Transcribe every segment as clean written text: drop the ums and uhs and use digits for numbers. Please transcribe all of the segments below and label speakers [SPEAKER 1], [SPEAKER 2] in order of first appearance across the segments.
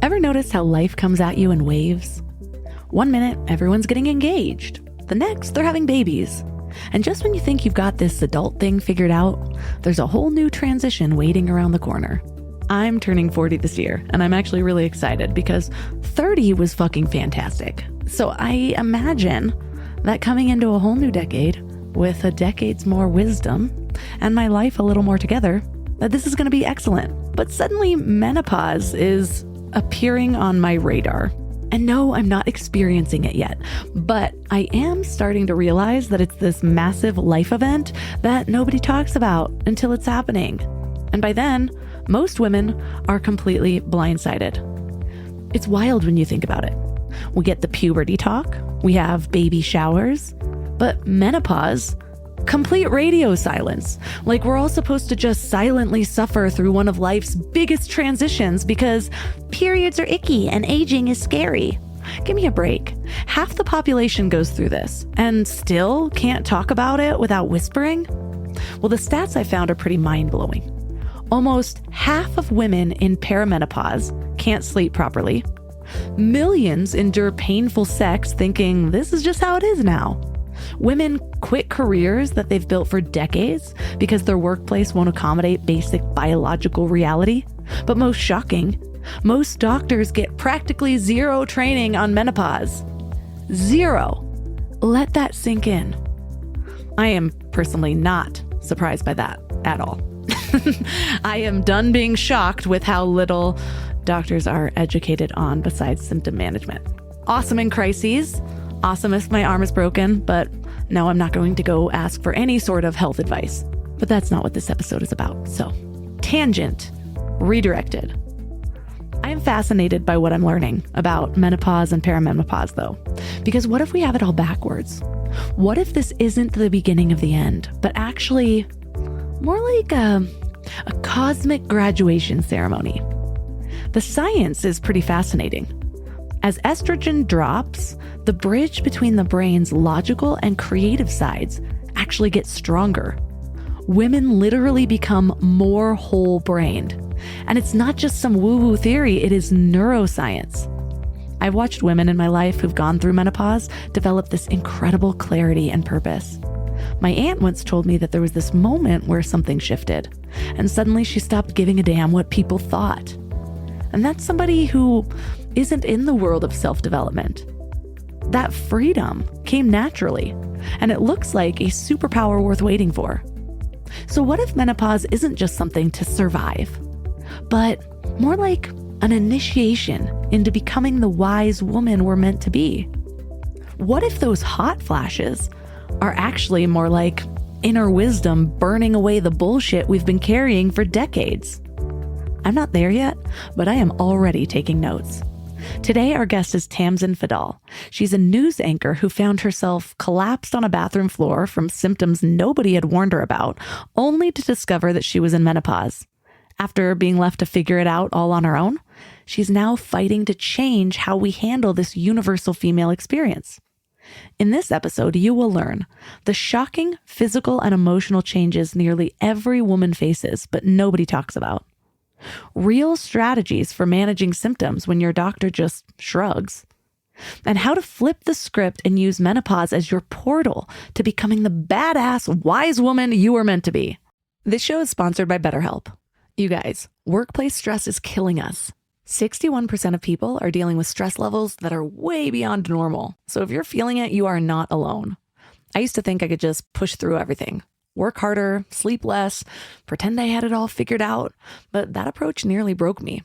[SPEAKER 1] Ever notice how life comes at you in waves? One minute, everyone's getting engaged. The next, they're having babies. And just when you think you've got this adult thing figured out, there's a whole new transition waiting around the corner. I'm turning 40 this year, and I'm actually really excited because 30 was fucking fantastic. So I imagine that coming into a whole new decade with a decade's more wisdom and my life a little more together, that this is going to be excellent. But suddenly menopause is appearing on my radar. And no, I'm not experiencing it yet, but I am starting to realize that it's this massive life event that nobody talks about until it's happening. And by then, most women are completely blindsided. It's wild when you think about it. We get the puberty talk, we have baby showers, but menopause, complete radio silence. Like we're all supposed to just silently suffer through one of life's biggest transitions because periods are icky and aging is scary. Give me a break. Half the population goes through this and still can't talk about it without whispering. Well, the stats I found are pretty mind-blowing. Almost half of women in perimenopause can't sleep properly. Millions endure painful sex thinking this is just how it is now. Women quit careers that they've built for decades because their workplace won't accommodate basic biological reality. But most shocking, most doctors get practically zero training on menopause. Zero. Let that sink in. I am personally not surprised by that at all. I am done being shocked with how little doctors are educated on besides symptom management. Awesome in crises. Awesome if my arm is broken, but no, I'm not going to go ask for any sort of health advice. But that's not what this episode is about. So, tangent, redirected. I am fascinated by what I'm learning about menopause and perimenopause, though, because what if we have it all backwards? What if this isn't the beginning of the end, but actually more like a cosmic graduation ceremony? The science is pretty fascinating. As estrogen drops, the bridge between the brain's logical and creative sides actually gets stronger. Women literally become more whole-brained. And it's not just some woo-woo theory, it is neuroscience. I've watched women in my life who've gone through menopause develop this incredible clarity and purpose. My aunt once told me that there was this moment where something shifted, and suddenly she stopped giving a damn what people thought. And that's somebody who isn't in the world of self-development. That freedom came naturally, and it looks like a superpower worth waiting for. So what if menopause isn't just something to survive, but more like an initiation into becoming the wise woman we're meant to be? What if those hot flashes are actually more like inner wisdom burning away the bullshit we've been carrying for decades? I'm not there yet, but I am already taking notes. Today, our guest is Tamsen. She's a news anchor who found herself collapsed on a bathroom floor from symptoms nobody had warned her about, only to discover that she was in menopause. After being left to figure it out all on her own, she's now fighting to change how we handle this universal female experience. In this episode, you will learn the shocking physical and emotional changes nearly every woman faces, but nobody talks about. Real strategies for managing symptoms when your doctor just shrugs. And how to flip the script and use menopause as your portal to becoming the badass, wise woman you were meant to be. This show is sponsored by BetterHelp. You guys, workplace stress is killing us. 61% of people are dealing with stress levels that are way beyond normal. So if you're feeling it, you are not alone. I used to think I could just push through everything. Work harder, sleep less, pretend I had it all figured out, but that approach nearly broke me.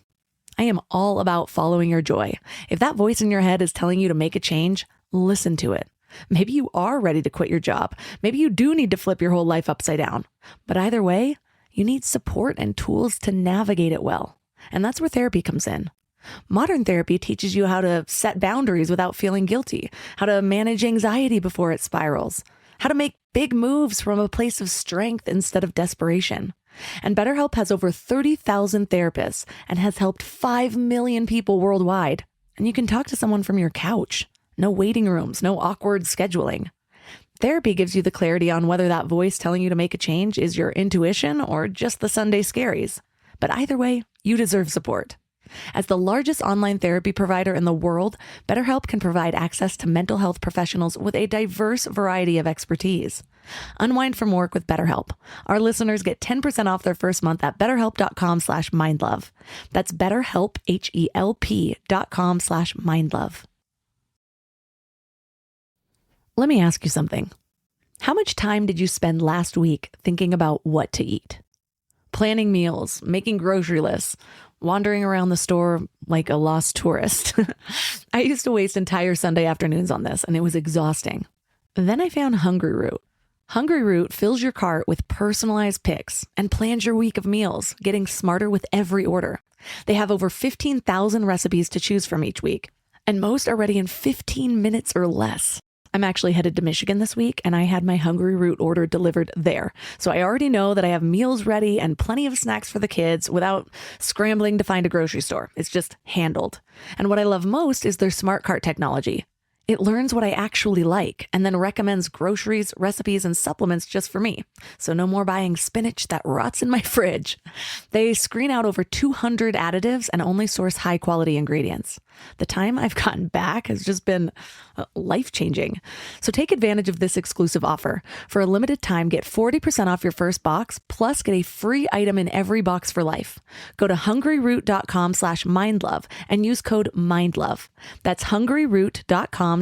[SPEAKER 1] I am all about following your joy. If that voice in your head is telling you to make a change, listen to it. Maybe you are ready to quit your job. Maybe you do need to flip your whole life upside down. But either way, you need support and tools to navigate it well. And that's where therapy comes in. Modern therapy teaches you how to set boundaries without feeling guilty, how to manage anxiety before it spirals, how to make big moves from a place of strength instead of desperation. And BetterHelp has over 30,000 therapists and has helped 5 million people worldwide. And you can talk to someone from your couch. No waiting rooms, no awkward scheduling. Therapy gives you the clarity on whether that voice telling you to make a change is your intuition or just the Sunday scaries. But either way, you deserve support. As the largest online therapy provider in the world, BetterHelp can provide access to mental health professionals with a diverse variety of expertise. Unwind from work with BetterHelp. Our listeners get 10% off their first month at betterhelp.com/mindlove. That's BetterHelp, HELP.com/mindlove. Let me ask you something. How much time did you spend last week thinking about what to eat? Planning meals, making grocery lists, wandering around the store like a lost tourist. I used to waste entire Sunday afternoons on this, and it was exhausting. Then I found Hungry Root. Hungry Root fills your cart with personalized picks and plans your week of meals, getting smarter with every order. They have over 15,000 recipes to choose from each week, and most are ready in 15 minutes or less. I'm actually headed to Michigan this week, and I had my Hungry Root order delivered there. So I already know that I have meals ready and plenty of snacks for the kids without scrambling to find a grocery store. It's just handled. And what I love most is their smart cart technology. It learns what I actually like and then recommends groceries, recipes, and supplements just for me. So no more buying spinach that rots in my fridge. They screen out over 200 additives and only source high-quality ingredients. The time I've gotten back has just been life-changing. So take advantage of this exclusive offer. For a limited time, get 40% off your first box, plus get a free item in every box for life. Go to hungryroot.com/mindlove and use code MINDLOVE. That's hungryroot.com/mindlove,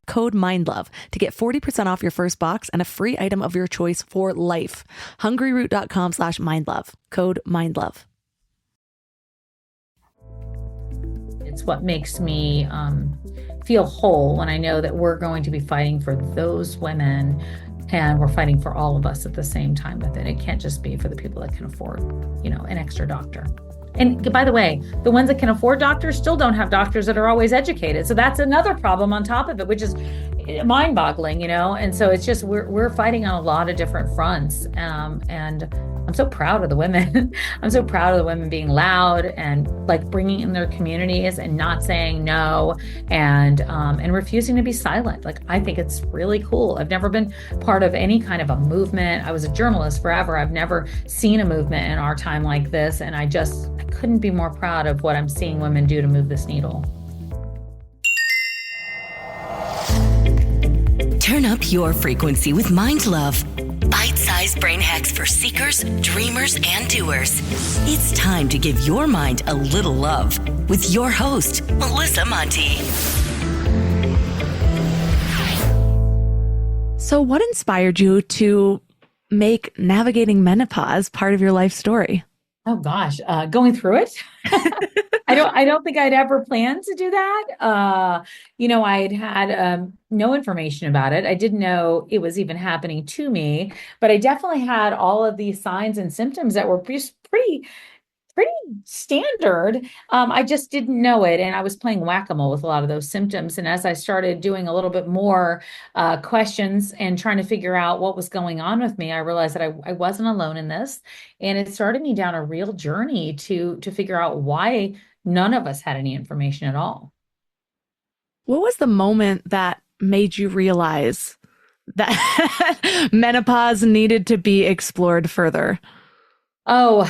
[SPEAKER 1] code MINDLOVE, to get 40% off your first box and a free item of your choice for life. hungryroot.com/mindlove, code MINDLOVE.
[SPEAKER 2] It's what makes me feel whole when I know that we're going to be fighting for those women, and we're fighting for all of us at the same time with it. It can't just be for the people that can afford, an extra doctor. And by the way, the ones that can afford doctors still don't have doctors that are always educated. So that's another problem on top of it, which is mind-boggling, And so it's just we're fighting on a lot of different fronts. And I'm so proud of the women. I'm so proud of the women being loud and like bringing in their communities and not saying no and refusing to be silent. Like, I think it's really cool. I've never been part of any kind of a movement. I was a journalist forever. I've never seen a movement in our time like this. And I couldn't be more proud of what I'm seeing women do to move this needle.
[SPEAKER 3] Turn up your frequency with Mind Love. Bite-sized brain hacks for seekers, dreamers, and doers. It's time to give your mind a little love with your host, Melissa Monti.
[SPEAKER 1] So what inspired you to make navigating menopause part of your life story?
[SPEAKER 2] Oh gosh, going through it. I don't think I'd ever planned to do that. I'd had no information about it. I didn't know it was even happening to me, but I definitely had all of these signs and symptoms that were just pretty standard. I just didn't know it. And I was playing whack-a-mole with a lot of those symptoms. And as I started doing a little bit more questions and trying to figure out what was going on with me, I realized that I wasn't alone in this. And it started me down a real journey to figure out why none of us had any information at all.
[SPEAKER 1] What was the moment that made you realize that menopause needed to be explored further?
[SPEAKER 2] Oh,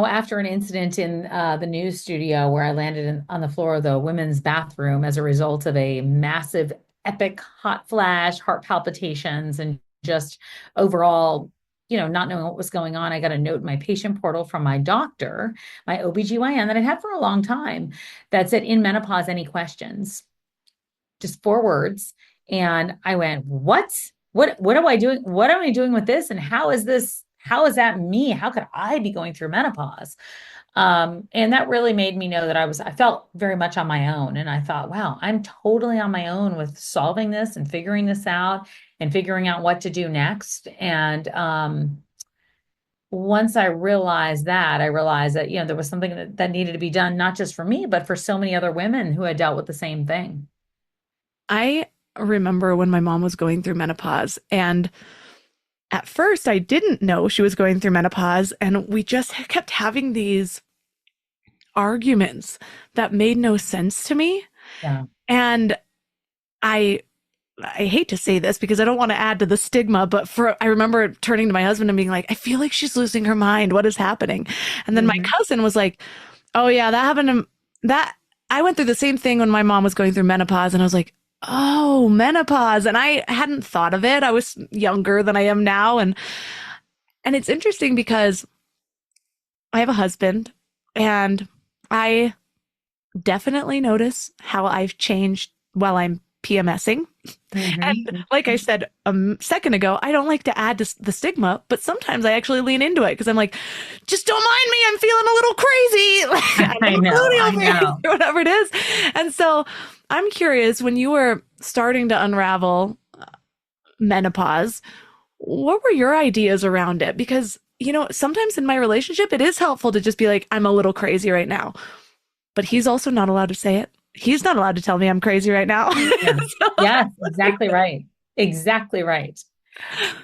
[SPEAKER 2] after an incident in the news studio where I landed on the floor of the women's bathroom as a result of a massive, epic hot flash, heart palpitations, and just overall, not knowing what was going on, I got a note in my patient portal from my doctor, my OBGYN that I'd had for a long time, that said, "In menopause, any questions?" Just 4 words. And I went, what am I doing? What am I doing with this? And how is that me? How could I be going through menopause? And that really made me know that I felt very much on my own. And I thought, wow, I'm totally on my own with solving this and figuring this out and figuring out what to do next. And once I realized that, there was something that needed to be done, not just for me, but for so many other women who had dealt with the same thing.
[SPEAKER 1] I remember when my mom was going through menopause, and at first I didn't know she was going through menopause, and we just kept having these arguments that made no sense to me.
[SPEAKER 2] Yeah.
[SPEAKER 1] And I hate to say this because I don't want to add to the stigma, but I remember turning to my husband and being like, I feel like she's losing her mind. What is happening? And then my cousin was like, Oh yeah, that happened to that. I went through the same thing when my mom was going through menopause, and I was like, "Oh, menopause," and I hadn't thought of it. I was younger than I am now, and it's interesting because I have a husband, and I definitely notice how I've changed while I'm PMSing. And like I said a second ago, I don't like to add to the stigma, but sometimes I actually lean into it because I'm like, just don't mind me. I'm feeling a little crazy. Like, I'm
[SPEAKER 2] I
[SPEAKER 1] a little
[SPEAKER 2] know,
[SPEAKER 1] moody
[SPEAKER 2] I
[SPEAKER 1] over here,
[SPEAKER 2] know.
[SPEAKER 1] or whatever it is. And so I'm curious, when you were starting to unravel menopause, what were your ideas around it? Because, sometimes in my relationship, it is helpful to just be like, I'm a little crazy right now. But he's also not allowed to say it. He's not allowed to tell me I'm crazy right now.
[SPEAKER 2] Yeah.
[SPEAKER 1] So,
[SPEAKER 2] Yes, exactly right. Exactly right.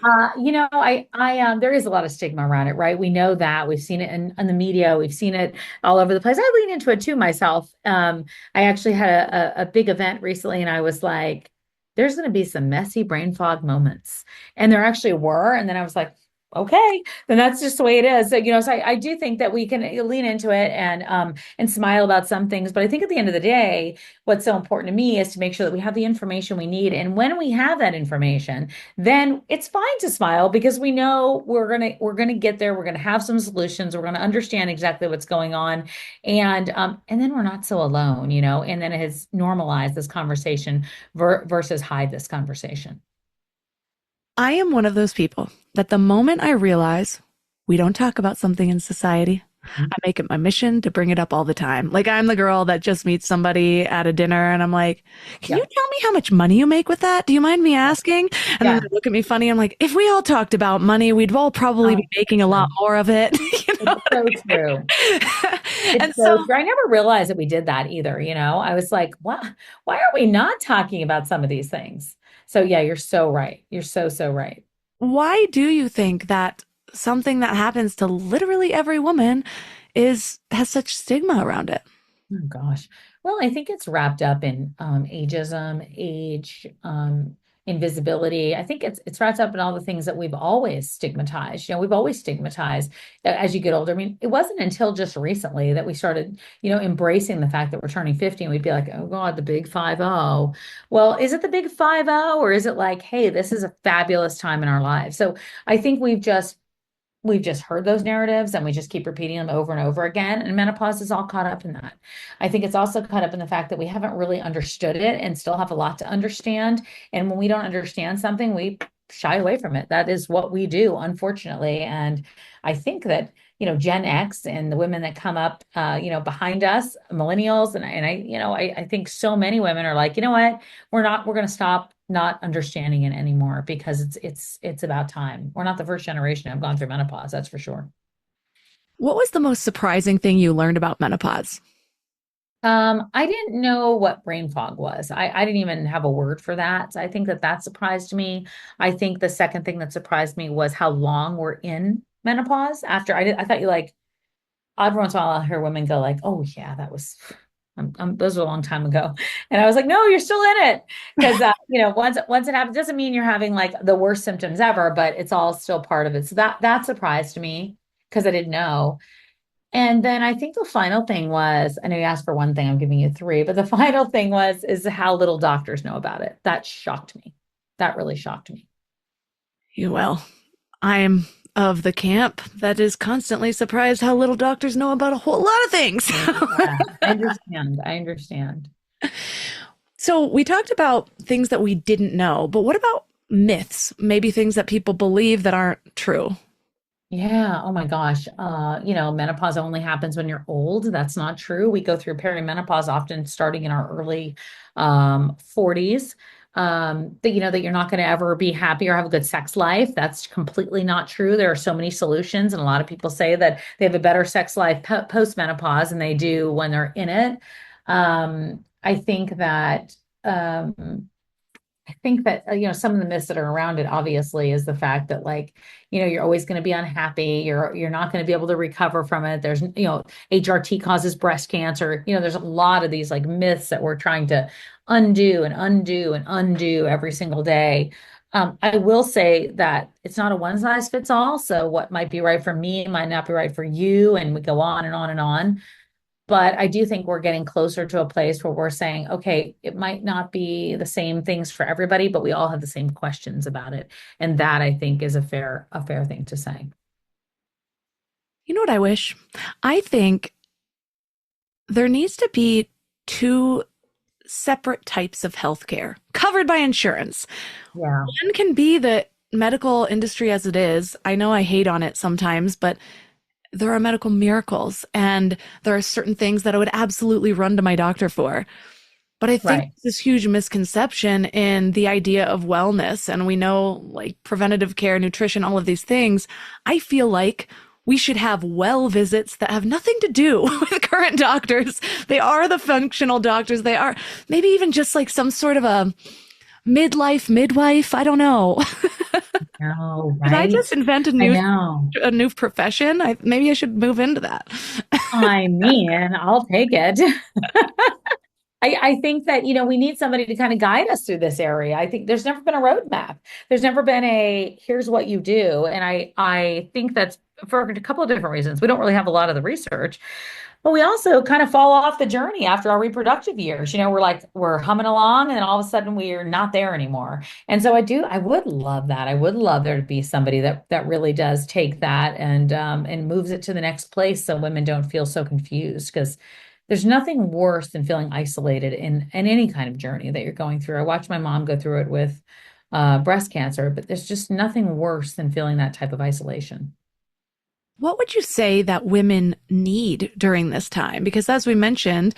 [SPEAKER 2] There is a lot of stigma around it, right? We know that we've seen it in the media, we've seen it all over the place. I lean into it too myself. I actually had a big event recently, and I was like, there's going to be some messy brain fog moments, and there actually were. And then I was like, okay, then that's just the way it is. So I do think that we can lean into it and smile about some things. But I think at the end of the day, what's so important to me is to make sure that we have the information we need, and when we have that information, then it's fine to smile because we know we're gonna get there. We're gonna have some solutions. We're gonna understand exactly what's going on, and then we're not so alone, And then it has normalized this conversation versus hide this conversation.
[SPEAKER 1] I am one of those people that the moment I realize we don't talk about something in society, I make it my mission to bring it up all the time. Like I'm the girl that just meets somebody at a dinner and I'm like, can you
[SPEAKER 2] Yeah,
[SPEAKER 1] tell me how much money you make with that? Do you mind me asking? And then
[SPEAKER 2] yeah,
[SPEAKER 1] they look at me funny. I'm like, if we all talked about money, we'd all probably be
[SPEAKER 2] so
[SPEAKER 1] making a lot
[SPEAKER 2] true.
[SPEAKER 1] more of it. You know
[SPEAKER 2] It's
[SPEAKER 1] what
[SPEAKER 2] so
[SPEAKER 1] I
[SPEAKER 2] true.
[SPEAKER 1] mean?
[SPEAKER 2] It's
[SPEAKER 1] And
[SPEAKER 2] so
[SPEAKER 1] so
[SPEAKER 2] true. I never realized that we did that either. I was like, why are we not talking about some of these things? So yeah, you're so right. You're so, so right.
[SPEAKER 1] why do you think that something that happens to literally every woman has such stigma around it?
[SPEAKER 2] Oh gosh. Well, I think it's wrapped up in ageism, age, invisibility. I think it's wrapped up in all the things that we've always stigmatized. We've always stigmatized as you get older. I mean, it wasn't until just recently that we started, embracing the fact that we're turning 50 and we'd be like, oh God, the big 50. Well, is it the big 50 or is it like, hey, this is a fabulous time in our lives? So I think we've just heard those narratives and we just keep repeating them over and over again. And menopause is all caught up in that. I think it's also caught up in the fact that we haven't really understood it and still have a lot to understand. And when we don't understand something, we shy away from it. That is what we do, unfortunately. And I think that, Gen X and the women that come up, behind us, millennials, and I think so many women are like, you know what, we're going to stop not understanding it anymore because it's about time. We're not the first generation to have gone through menopause, that's for sure.
[SPEAKER 1] What was the most surprising thing you learned about menopause?
[SPEAKER 2] I didn't know what brain fog was. I didn't even have a word for that. So I think that surprised me. I think the second thing that surprised me was how long we're in menopause. I thought you like, every once in a while I hear women go like, oh yeah, that was, those were a long time ago. And I was like, no, you're still in it. Because, once it happens, doesn't mean you're having like the worst symptoms ever, but it's all still part of it. So that surprised me because I didn't know. And then I think the final thing was, I know you asked for one thing, I'm giving you three, but the final thing is how little doctors know about it. That shocked me. That really shocked me.
[SPEAKER 1] Well, I'm of the camp that is constantly surprised how little doctors know about a whole lot of things.
[SPEAKER 2] Yeah, I understand. I understand.
[SPEAKER 1] So we talked about things that we didn't know, but what about myths? Maybe things that people believe that aren't true.
[SPEAKER 2] Yeah. Oh my gosh. Menopause only happens when you're old. That's not true. We go through perimenopause often starting in our early 40s. That you're not going to ever be happy or have a good sex life. That's completely not true. There are so many solutions, and a lot of people say that they have a better sex life post menopause than they do when they're in it. I think that some of the myths that are around it obviously is the fact that like, you're always going to be unhappy. You're not going to be able to recover from it. There's, HRT causes breast cancer. There's a lot of these like myths that we're trying to undo and undo and undo every single day. I will say that it's not a one size fits all. So what might be right for me might not be right for you. And we go on and on and on. But I do think we're getting closer to a place where we're saying, okay, it might not be the same things for everybody, but we all have the same questions about it. And that I think is a fair thing to say.
[SPEAKER 1] You know what I wish? I think there needs to be two separate types of healthcare covered by insurance.
[SPEAKER 2] Yeah.
[SPEAKER 1] One can be the medical industry as it is. I know I hate on it sometimes, but there are medical miracles and there are certain things that I would absolutely run to my doctor for. But I think
[SPEAKER 2] Right.
[SPEAKER 1] this huge misconception in the idea of wellness, and we know like preventative care, nutrition, all of these things. I feel like we should have well visits that have nothing to do with current doctors. They are the functional doctors. They are maybe even just like some sort of a midlife midwife. I don't know.
[SPEAKER 2] No,
[SPEAKER 1] Did I
[SPEAKER 2] right?
[SPEAKER 1] just invent
[SPEAKER 2] I know.
[SPEAKER 1] a new profession? Maybe I should move into that.
[SPEAKER 2] I mean, I'll take it. I think that, we need somebody to kind of guide us through this area. I think there's never been a roadmap. There's never been here's what you do. And I think that's for a couple of different reasons. We don't really have a lot of the research, but we also kind of fall off the journey after our reproductive years. We're humming along and then all of a sudden we're not there anymore. And so I would love that. I would love there to be somebody that really does take that and moves it to the next place so women don't feel so confused because there's nothing worse than feeling isolated in any kind of journey that you're going through. I watched my mom go through it with breast cancer, but there's just nothing worse than feeling that type of isolation.
[SPEAKER 1] What would you say that women need during this time? Because as we mentioned,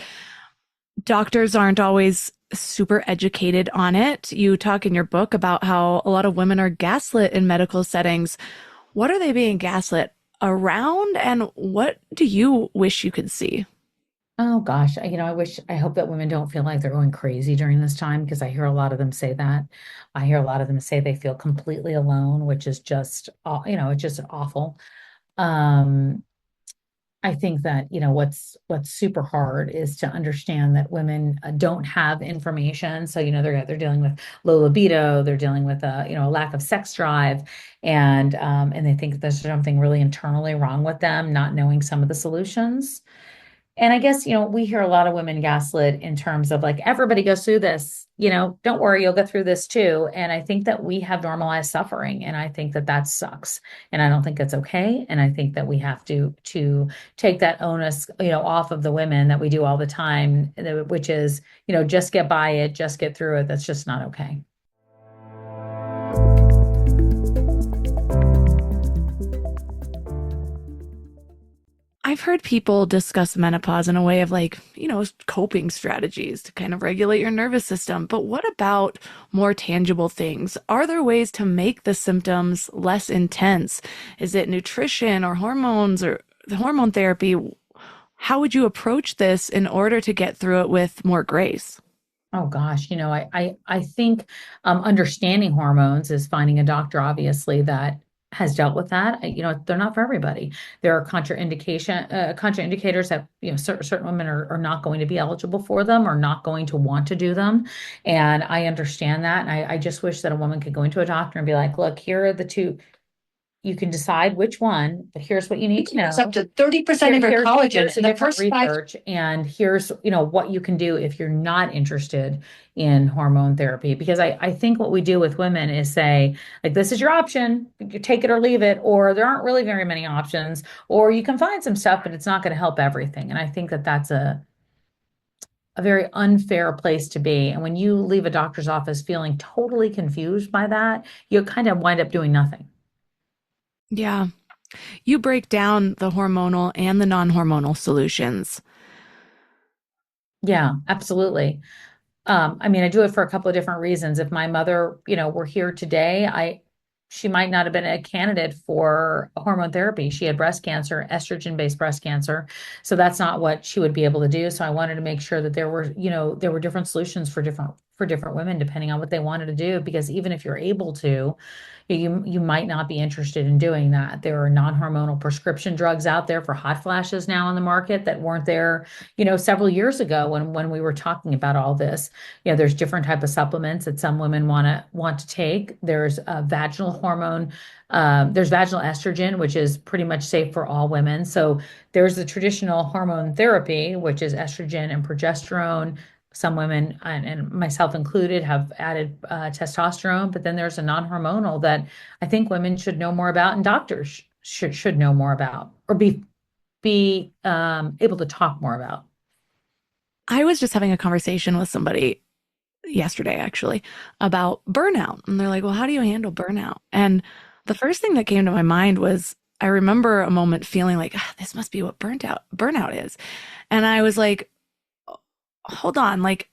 [SPEAKER 1] doctors aren't always super educated on it. You talk in your book about how a lot of women are gaslit in medical settings. What are they being gaslit around, and what do you wish you could see?
[SPEAKER 2] Oh gosh, I hope that women don't feel like they're going crazy during this time because I hear a lot of them say that. I hear a lot of them say they feel completely alone, which is just, it's just awful. Um, I think that, what's super hard is to understand that women don't have information. So, they're dealing with low libido, they're dealing with a lack of sex drive, and they think there's something really internally wrong with them, not knowing some of the solutions. And I guess, we hear a lot of women gaslit in terms of like, everybody goes through this, don't worry, you'll go through this too. And I think that we have normalized suffering. And I think that that sucks. And I don't think it's okay. And I think that we have to take that onus, off of the women that we do all the time, which is, just get by it, just get through it. That's just not okay.
[SPEAKER 1] I've heard people discuss menopause in a way of like, coping strategies to kind of regulate your nervous system. But what about more tangible things? Are there ways to make the symptoms less intense? Is it nutrition or hormones or the hormone therapy? How would you approach this in order to get through it with more grace?
[SPEAKER 2] Oh gosh, I think understanding hormones is finding a doctor, obviously, that has dealt with that. They're not for everybody. There are contraindicators that certain women are not going to be eligible for them or not going to want to do them, and I understand that. And I just wish that a woman could go into a doctor and be like, "Look, here are the two. You can decide which one, but here's what you need to know.
[SPEAKER 3] It's up to 30% of your collagen
[SPEAKER 2] Here's
[SPEAKER 3] in the
[SPEAKER 2] different
[SPEAKER 3] first 5.
[SPEAKER 2] research, and here's, what you can do if you're not interested in hormone therapy. Because I think what we do with women is say, like, this is your option, you take it or leave it, or there aren't really very many options, or you can find some stuff, but it's not going to help everything. And I think that that's a very unfair place to be. And when you leave a doctor's office feeling totally confused by that, you kind of wind up doing nothing.
[SPEAKER 1] Yeah. You break down the hormonal and the non-hormonal solutions.
[SPEAKER 2] Yeah, absolutely. I mean, I do it for a couple of different reasons. If my mother, were here today, she might not have been a candidate for hormone therapy. She had breast cancer, estrogen-based breast cancer. So that's not what she would be able to do. So I wanted to make sure that there were different solutions for different women depending on what they wanted to do, because even if you're able to, you might not be interested in doing that. There are non-hormonal prescription drugs out there for hot flashes now on the market that weren't there, several years ago when we were talking about all this. There's different type of supplements that some women want to take. There's a vaginal hormone. There's vaginal estrogen, which is pretty much safe for all women. So there's the traditional hormone therapy, which is estrogen and progesterone. Some women, and myself included, have added testosterone, but then there's a non-hormonal that I think women should know more about, and doctors should know more about, or be able to talk more about.
[SPEAKER 1] I was just having a conversation with somebody yesterday, actually, about burnout. And they're like, well, how do you handle burnout? And the first thing that came to my mind was, I remember a moment feeling like, this must be what burnout is. And I was like, hold on, like,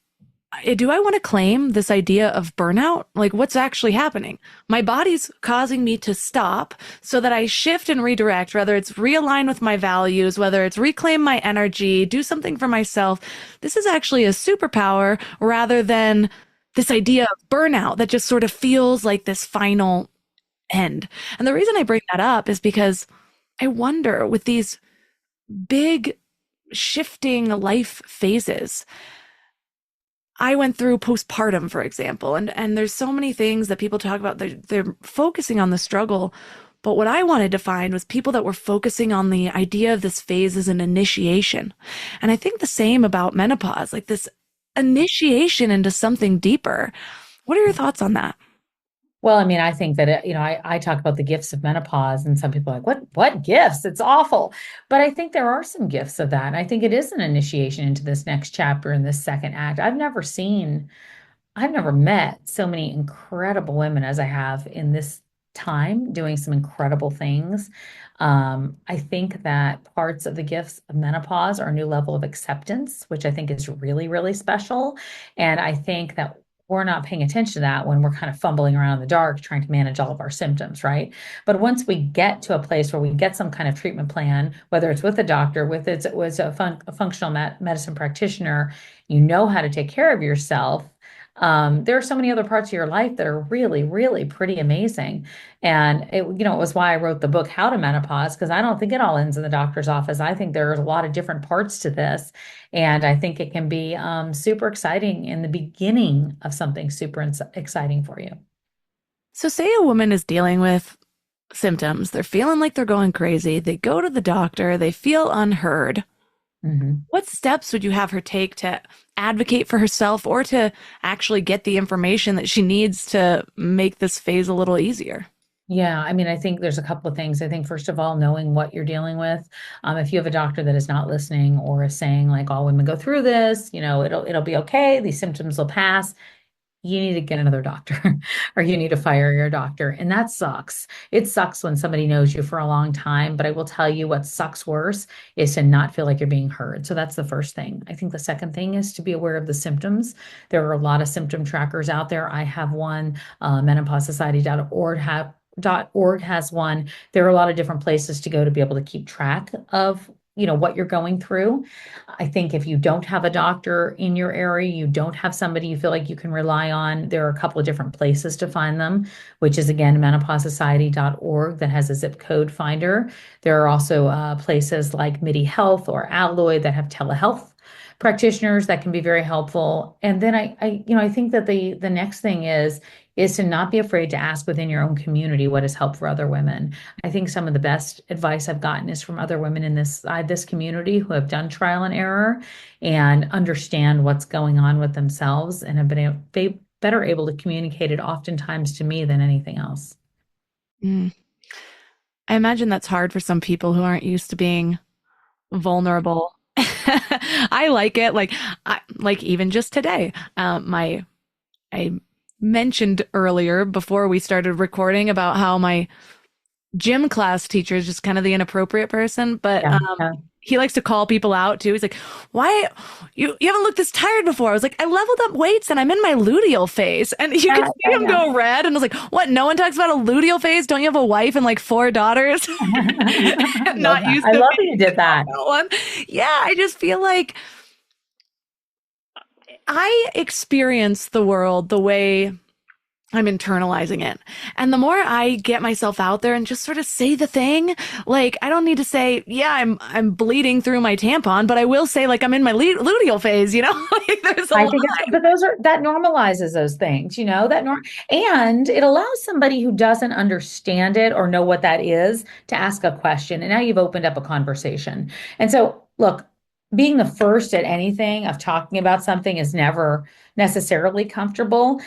[SPEAKER 1] do I want to claim this idea of burnout? Like, what's actually happening? My body's causing me to stop so that I shift and redirect, whether it's realign with my values, whether it's reclaim my energy, do something for myself. This is actually a superpower rather than this idea of burnout that just sort of feels like this final end. And the reason I bring that up is because I wonder, with these big shifting life phases, I went through postpartum, for example, and there's so many things that people talk about. They're focusing on the struggle, but what I wanted to find was people that were focusing on the idea of this phase as an initiation. And I think the same about menopause, like this initiation into something deeper. What are your thoughts on that?
[SPEAKER 2] Well, I mean, I think that, I talk about the gifts of menopause, and some people are like, what gifts? It's awful. But I think there are some gifts of that. And I think it is an initiation into this next chapter in this second act. I've never met so many incredible women as I have in this time, doing some incredible things. I think that parts of the gifts of menopause are a new level of acceptance, which I think is really, really special. And I think that we're not paying attention to that when we're kind of fumbling around in the dark trying to manage all of our symptoms, right? But once we get to a place where we get some kind of treatment plan, whether it's with a doctor, with a functional medicine practitioner, you know how to take care of yourself. There are so many other parts of your life that are really, really pretty amazing. And it was why I wrote the book, How to Menopause, because I don't think it all ends in the doctor's office. I think there's a lot of different parts to this. And I think it can be super exciting in the beginning of something super exciting for you.
[SPEAKER 1] So say a woman is dealing with symptoms. They're feeling like they're going crazy. They go to the doctor. They feel unheard.
[SPEAKER 2] Mm-hmm.
[SPEAKER 1] What steps would you have her take to advocate for herself, or to actually get the information that she needs to make this phase a little easier?
[SPEAKER 2] Yeah, I mean, I think there's a couple of things. I think, first of all, knowing what you're dealing with. If you have a doctor that is not listening, or is saying like, all women go through this, it'll be okay, these symptoms will pass, you need to get another doctor or you need to fire your doctor. And that sucks. It sucks when somebody knows you for a long time, but I will tell you what sucks worse is to not feel like you're being heard. So that's the first thing. I think the second thing is to be aware of the symptoms. There are a lot of symptom trackers out there. I have one, menopausesociety.org has one. There are a lot of different places to go to be able to keep track of what you're going through. I think if you don't have a doctor in your area, you don't have somebody you feel like you can rely on, there are a couple of different places to find them, which is, again, menopausesociety.org, that has a zip code finder. There are also places like MIDI Health or Alloy that have telehealth practitioners that can be very helpful. And then I think that the next thing is to not be afraid to ask within your own community what has helped for other women. I think some of the best advice I've gotten is from other women in this community who have done trial and error and understand what's going on with themselves, and have been better able to communicate it oftentimes to me than anything else.
[SPEAKER 1] I imagine that's hard for some people who aren't used to being vulnerable. I like it. Like even just today, I mentioned earlier before we started recording about how my gym class teacher is just kind of the inappropriate person, but he likes to call people out too. He's like, why you haven't looked this tired before? I was like, I leveled up weights and I'm in my luteal phase. And you can see him go red. And I was like, what? No one talks about a luteal phase? Don't you have a wife and like 4 daughters? Not used to
[SPEAKER 2] I love that you did that.
[SPEAKER 1] one. Yeah, I just feel like I experience the world the way I'm internalizing it. And the more I get myself out there and just sort of say the thing, like I don't need to say, yeah, I'm bleeding through my tampon, but I will say like I'm in my luteal phase, like there's a
[SPEAKER 2] I
[SPEAKER 1] lot.
[SPEAKER 2] think, but that normalizes those things, and it allows somebody who doesn't understand it or know what that is to ask a question. And now you've opened up a conversation. And so, look, being the first at anything of talking about something is never necessarily comfortable.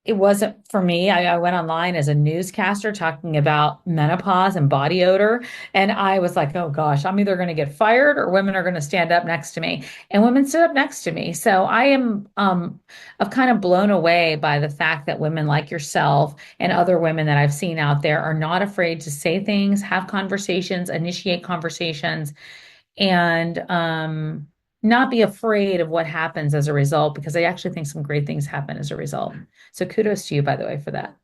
[SPEAKER 2] It wasn't for me. I went online as a newscaster talking about menopause and body odor. And I was like, oh gosh, I'm either going to get fired or women are going to stand up next to me. And women stood up next to me. So I am of kind of blown away by the fact that women like yourself and other women that I've seen out there are not afraid to say things, have conversations, initiate conversations, and not be afraid of what happens as a result, because I actually think some great things happen as a result. So kudos to you, by the way, for that.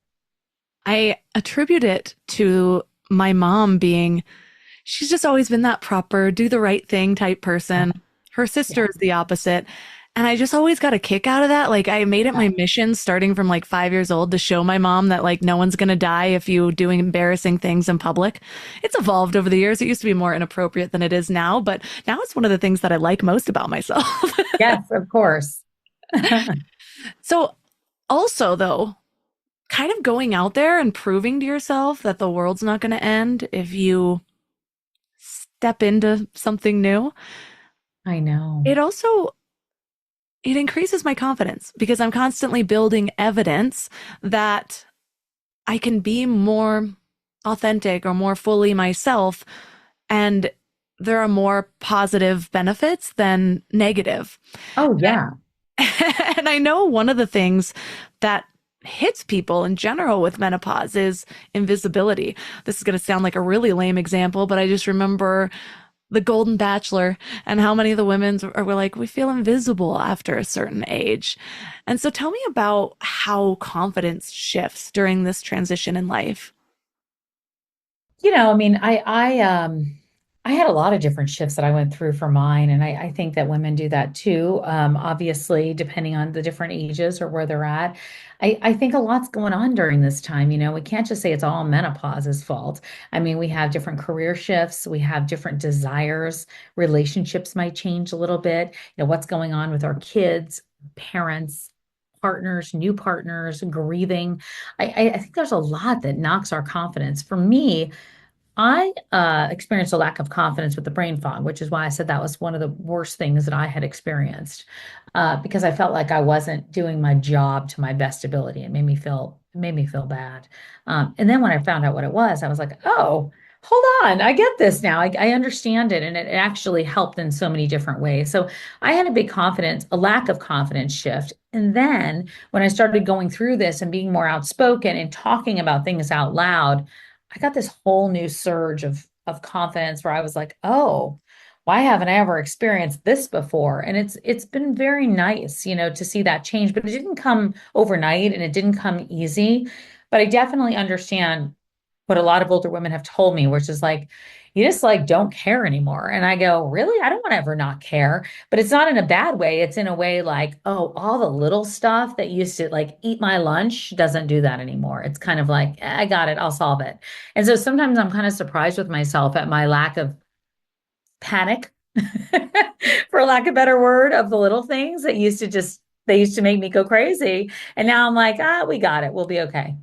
[SPEAKER 1] I attribute it to my mom she's just always been that proper, do the right thing type person. Her sister is the opposite. And I just always got a kick out of that. Like I made it my mission starting from like 5 years old to show my mom that like no one's going to die if you doing embarrassing things in public. It's evolved over the years. It used to be more inappropriate than it is now, but now it's one of the things that I like most about myself.
[SPEAKER 2] Yes, of course.
[SPEAKER 1] So also though, kind of going out there and proving to yourself that the world's not going to end if you step into something new.
[SPEAKER 2] I know.
[SPEAKER 1] It increases my confidence because I'm constantly building evidence that I can be more authentic or more fully myself. And there are more positive benefits than negative.
[SPEAKER 2] Oh, yeah.
[SPEAKER 1] And I know one of the things that hits people in general with menopause is invisibility. This is going to sound like a really lame example, but I just remember The Golden Bachelor and how many of the women were like, we feel invisible after a certain age. And so tell me about how confidence shifts during this transition in life.
[SPEAKER 2] I mean, I had a lot of different shifts that I went through for mine, and I think that women do that too. Obviously, depending on the different ages or where they're at. I think a lot's going on during this time. We can't just say it's all menopause's fault. I mean, we have different career shifts, we have different desires, relationships might change a little bit. What's going on with our kids, parents, partners, new partners, grieving. I think there's a lot that knocks our confidence. For me, I experienced a lack of confidence with the brain fog, which is why I said that was one of the worst things that I had experienced, because I felt like I wasn't doing my job to my best ability. It made me feel bad. And then when I found out what it was, I was like, oh, hold on, I get this now. I understand it, and it actually helped in so many different ways. So I had a lack of confidence shift. And then when I started going through this and being more outspoken and talking about things out loud, I got this whole new surge of confidence where I was like, oh, why haven't I ever experienced this before? And it's been very nice, to see that change, but it didn't come overnight and it didn't come easy. But I definitely understand what a lot of older women have told me, which is like, you just like don't care anymore. And I go, really? I don't want to ever not care. But it's not in a bad way. It's in a way like, oh, all the little stuff that used to like eat my lunch doesn't do that anymore. It's kind of like, I got it, I'll solve it. And so sometimes I'm kind of surprised with myself at my lack of panic, for lack of a better word, of the little things that they used to make me go crazy. And now I'm like, we got it. We'll be okay.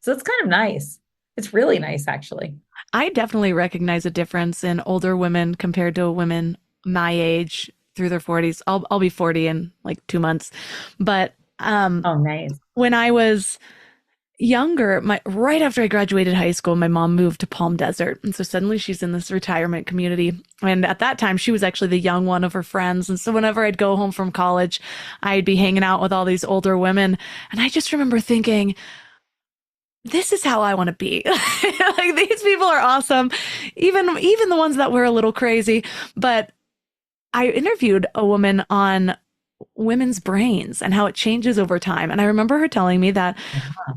[SPEAKER 2] So it's kind of nice. It's really nice, actually.
[SPEAKER 1] I definitely recognize a difference in older women compared to women my age through their 40s. I'll be 40 in like 2 months. But
[SPEAKER 2] oh, nice.
[SPEAKER 1] When I was younger, right after I graduated high school, my mom moved to Palm Desert. And so suddenly she's in this retirement community. And at that time, she was actually the young one of her friends. And so whenever I'd go home from college, I'd be hanging out with all these older women. And I just remember thinking, this is how I want to be. Like these people are awesome. Even the ones that were a little crazy. But I interviewed a woman on women's brains and how it changes over time. And I remember her telling me that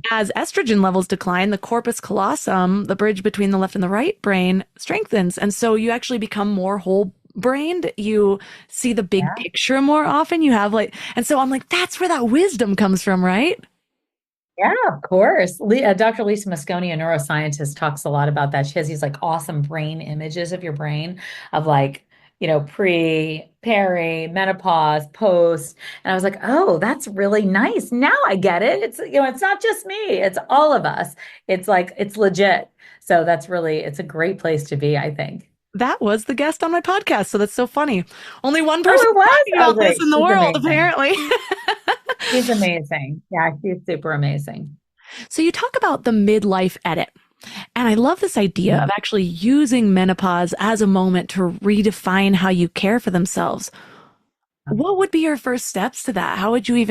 [SPEAKER 1] as estrogen levels decline, the corpus callosum, the bridge between the left and the right brain, strengthens. And so you actually become more whole brained. You see the big
[SPEAKER 2] Yeah.
[SPEAKER 1] picture more often. You have like, and so I'm like, that's where that wisdom comes from, right?
[SPEAKER 2] Yeah, of course. Dr. Lisa Mosconi, a neuroscientist, talks a lot about that. She has these like awesome brain images of your brain of like, pre, peri, menopause, post. And I was like, oh, that's really nice. Now I get it. It's not just me, it's all of us. It's like, it's legit. So it's a great place to be, I think.
[SPEAKER 1] That was the guest on my podcast. So that's so funny. Only one person
[SPEAKER 2] Oh, it was?
[SPEAKER 1] talking
[SPEAKER 2] Oh,
[SPEAKER 1] about this
[SPEAKER 2] great.
[SPEAKER 1] in the
[SPEAKER 2] She's
[SPEAKER 1] world,
[SPEAKER 2] amazing.
[SPEAKER 1] apparently.
[SPEAKER 2] She's amazing. Yeah, she's super amazing.
[SPEAKER 1] So you talk about the midlife edit. And I love this idea of
[SPEAKER 2] Mhm.
[SPEAKER 1] actually using menopause as a moment to redefine how you care for themselves. What would be your first steps to that? How would you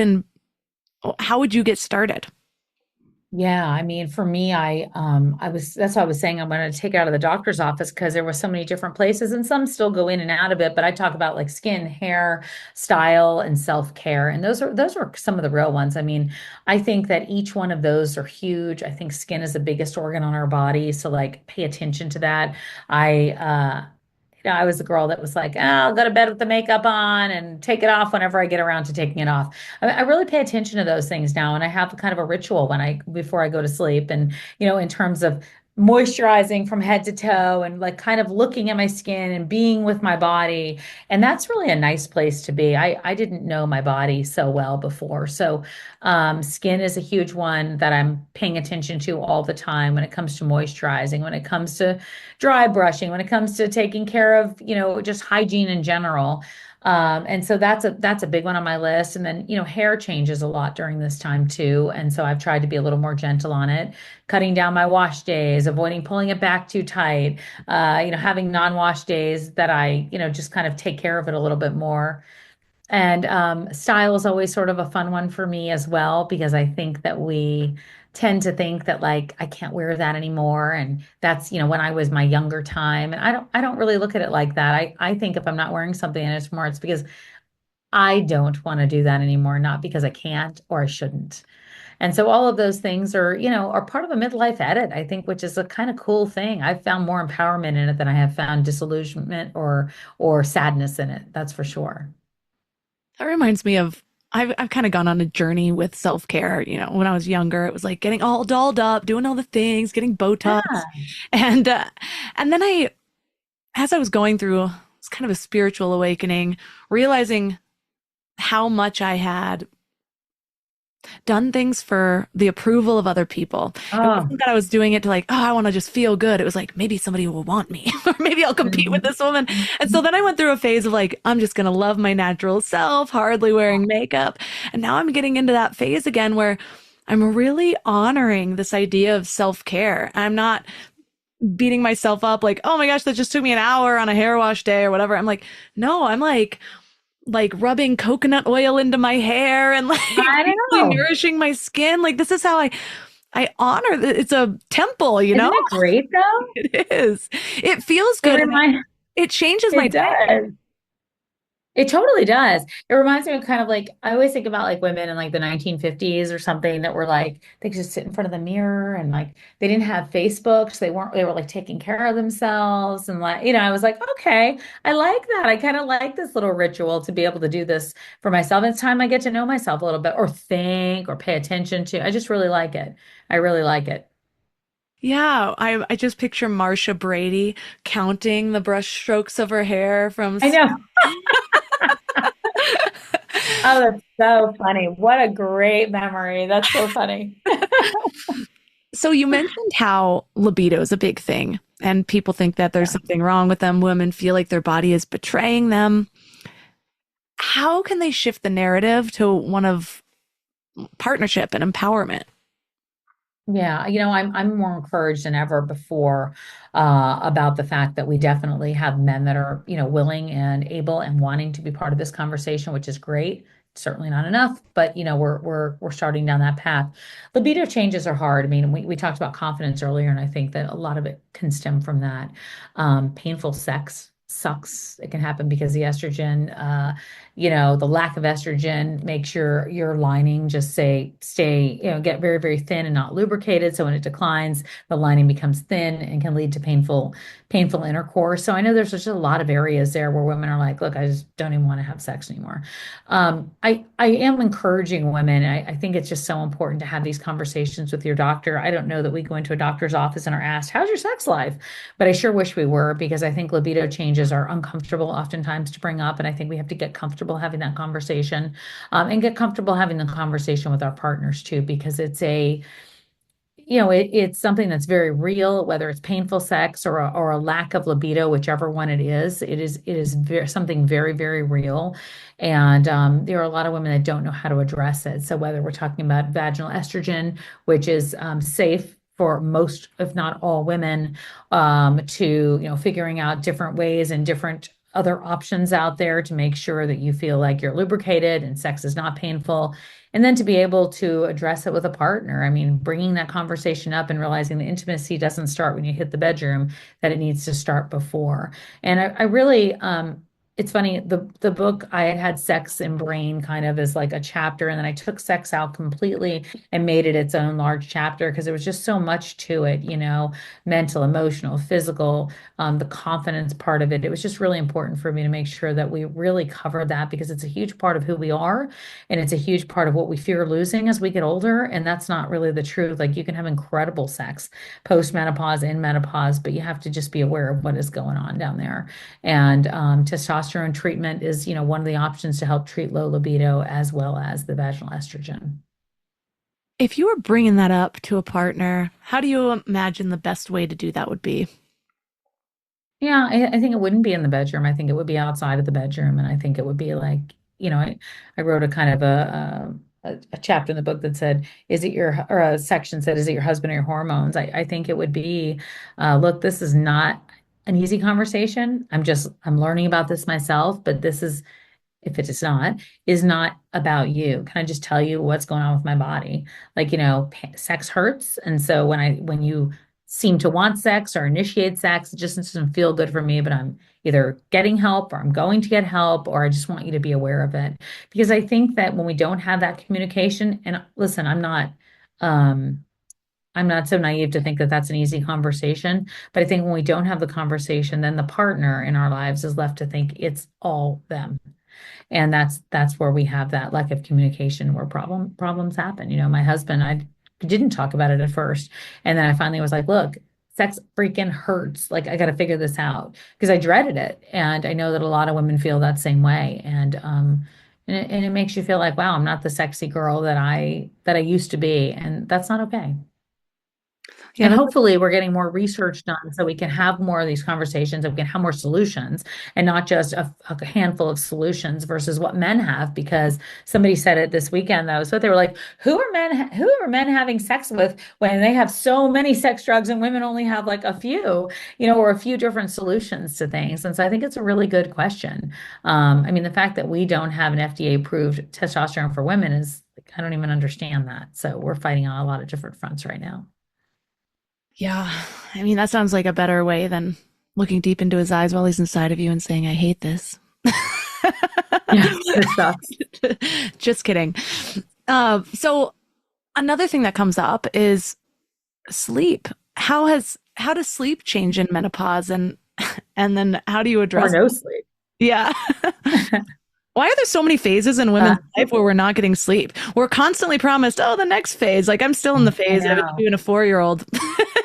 [SPEAKER 1] get started?
[SPEAKER 2] Yeah, I mean, for me, that's why I was saying I'm going to take it out of the doctor's office because there were so many different places and some still go in and out of it. But I talk about like skin, hair, style, and self-care. And those are some of the real ones. I mean, I think that each one of those are huge. I think skin is the biggest organ on our body. So like pay attention to that. I was the girl that was like, oh, I'll go to bed with the makeup on and take it off whenever I get around to taking it off. I really pay attention to those things now, and I have kind of a ritual before I go to sleep, and in terms of moisturizing from head to toe, and like kind of looking at my skin and being with my body, and that's really a nice place to be. I didn't know my body so well before, so skin is a huge one that I'm paying attention to all the time when it comes to moisturizing, when it comes to dry brushing, when it comes to taking care of, just hygiene in general. And so that's a big one on my list. And then, hair changes a lot during this time too. And so I've tried to be a little more gentle on it, cutting down my wash days, avoiding pulling it back too tight, having non-wash days that I, just kind of take care of it a little bit more. And style is always sort of a fun one for me as well, because I think that we tend to think that like I can't wear that anymore. And that's, when I was my younger time. And I don't really look at it like that. I think if I'm not wearing something and it's more, it's because I don't want to do that anymore, not because I can't or I shouldn't. And so all of those things are part of a midlife edit, I think, which is a kind of cool thing. I've found more empowerment in it than I have found disillusionment or sadness in it. That's for sure.
[SPEAKER 1] That reminds me of I've kind of gone on a journey with self-care. When I was younger, it was like getting all dolled up, doing all the things, getting Botox.
[SPEAKER 2] Yeah.
[SPEAKER 1] And and then as I was going through, it's kind of a spiritual awakening, realizing how much I had done things for the approval of other people. It
[SPEAKER 2] Oh.
[SPEAKER 1] wasn't that I was doing it to like, oh, I want to just feel good. It was like, maybe somebody will want me, or maybe I'll compete with
[SPEAKER 2] Mhm.
[SPEAKER 1] this woman. And so then I went through a phase of like, I'm just going to love my natural self, hardly wearing makeup. And now I'm getting into that phase again where I'm really honoring this idea of self-care. I'm not beating myself up like, oh my gosh, that just took me an hour on a hair wash day or whatever. I'm like, no, I'm like rubbing coconut oil into my hair and like
[SPEAKER 2] I
[SPEAKER 1] really
[SPEAKER 2] know.
[SPEAKER 1] nourishing my skin. Like this is how I honor it's a temple,
[SPEAKER 2] Isn't it great though?
[SPEAKER 1] It is. It feels
[SPEAKER 2] It
[SPEAKER 1] good and
[SPEAKER 2] reminds
[SPEAKER 1] it changes my
[SPEAKER 2] it
[SPEAKER 1] day.
[SPEAKER 2] does. It totally does. It reminds me of kind of like I always think about like women in like the 1950s or something that were like they could just sit in front of the mirror and like they didn't have Facebook, so they were like taking care of themselves and like I was like, okay, I like that. I kind of like this little ritual to be able to do this for myself. It's time I get to know myself a little bit or think or pay attention to. I just really like it. I really like it.
[SPEAKER 1] Yeah, I just picture Marsha Brady counting the brush strokes of her hair from
[SPEAKER 2] I know. Oh, that's so funny. What a great memory. That's so funny.
[SPEAKER 1] So you mentioned how libido is a big thing and people think that there's something wrong with them. Women feel like their body is betraying them. How can they shift the narrative to one of partnership and empowerment?
[SPEAKER 2] Yeah, I'm more encouraged than ever before about the fact that we definitely have men that are, willing and able and wanting to be part of this conversation, which is great. Certainly not enough, but we're starting down that path. Libido changes are hard. I mean, we talked about confidence earlier, and I think that a lot of it can stem from that. Painful sex sucks. It can happen because the estrogen, the lack of estrogen makes your lining just stay, get very, very thin and not lubricated. So when it declines, the lining becomes thin and can lead to painful intercourse. So I know there's just a lot of areas there where women are like, look, I just don't even want to have sex anymore. I am encouraging women. I think it's just so important to have these conversations with your doctor. I don't know that we go into a doctor's office and are asked, how's your sex life? But I sure wish we were, because I think libido changes are uncomfortable oftentimes to bring up. And I think we have to get comfortable having that conversation, and get comfortable having the conversation with our partners too, because it's something that's very real, whether it's painful sex or a lack of libido, whichever one it is. It is something very, very real. And there are a lot of women that don't know how to address it. So whether we're talking about vaginal estrogen, which is safe for most, if not all women, to, figuring out different ways and different other options out there to make sure that you feel like you're lubricated and sex is not painful. And then to be able to address it with a partner. I mean, bringing that conversation up and realizing the intimacy doesn't start when you hit the bedroom, that it needs to start before. And I really, it's funny, the book, I had sex and brain kind of as like a chapter, and then I took sex out completely and made it its own large chapter because there was just so much to it, mental, emotional, physical, the confidence part of it. It was just really important for me to make sure that we really covered that, because it's a huge part of who we are, and it's a huge part of what we fear losing as we get older. And that's not really the truth. Like, you can have incredible sex post menopause, in menopause, but you have to just be aware of what is going on down there. And testosterone treatment is, one of the options to help treat low libido, as well as the vaginal estrogen.
[SPEAKER 1] If you were bringing that up to a partner, how do you imagine the best way to do that would be?
[SPEAKER 2] Yeah, I think it wouldn't be in the bedroom. I think it would be outside of the bedroom. And I think it would be like, I wrote a kind of a chapter in the book that said, or a section said, is it your husband or your hormones? I think it would be, look, this is not an easy conversation. I'm learning about this myself, but this is, if it is not about you. Can I just tell you what's going on with my body? Like, sex hurts. And so when you seem to want sex or initiate sex, it just doesn't feel good for me, but I'm either getting help, or I'm going to get help, or I just want you to be aware of it. Because I think that when we don't have that communication, and listen, um, I'm not so naive to think that that's an easy conversation, but I think when we don't have the conversation, then the partner in our lives is left to think it's all them. And that's where we have that lack of communication, where problems happen. My husband, I didn't talk about it at first, and then I finally was like, look, sex freaking hurts, like I got to figure this out, because I dreaded it. And I know that a lot of women feel that same way. And it makes you feel like, wow, I'm not the sexy girl that I used to be, and that's not okay.
[SPEAKER 1] Yeah,
[SPEAKER 2] And
[SPEAKER 1] that's
[SPEAKER 2] hopefully we're getting more research done so we can have more of these conversations, and we can have more solutions, and not just a handful of solutions versus what men have. Because somebody said it this weekend, that was what they were like, who are men having sex with when they have so many sex drugs and women only have like a few, or a few different solutions to things. And so I think it's a really good question. I mean, the fact that we don't have an FDA approved testosterone for women is like, I don't even understand that. So we're fighting on a lot of different fronts right now.
[SPEAKER 1] Yeah. I mean, that sounds like a better way than looking deep into his eyes while he's inside of you and saying, I hate this.
[SPEAKER 2] Yeah, it sucks.
[SPEAKER 1] Just kidding. So another thing that comes up is sleep. How does sleep change in menopause, and then how do you
[SPEAKER 2] Or
[SPEAKER 1] address
[SPEAKER 2] no sleep.
[SPEAKER 1] Yeah. Why are there so many phases in women's life where we're not getting sleep? We're constantly promised, oh, the next phase. Like, I'm still in the phase of
[SPEAKER 2] know.
[SPEAKER 1] doing a 4-year-old.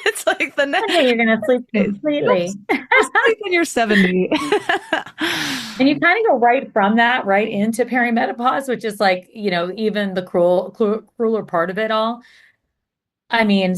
[SPEAKER 1] It's like the next
[SPEAKER 2] One day you're gonna sleep
[SPEAKER 1] phase.
[SPEAKER 2] completely.
[SPEAKER 1] You'll sleep when you're 70.
[SPEAKER 2] And you kind of go right from that right into perimenopause, which is like, even the crueler part of it all. I mean,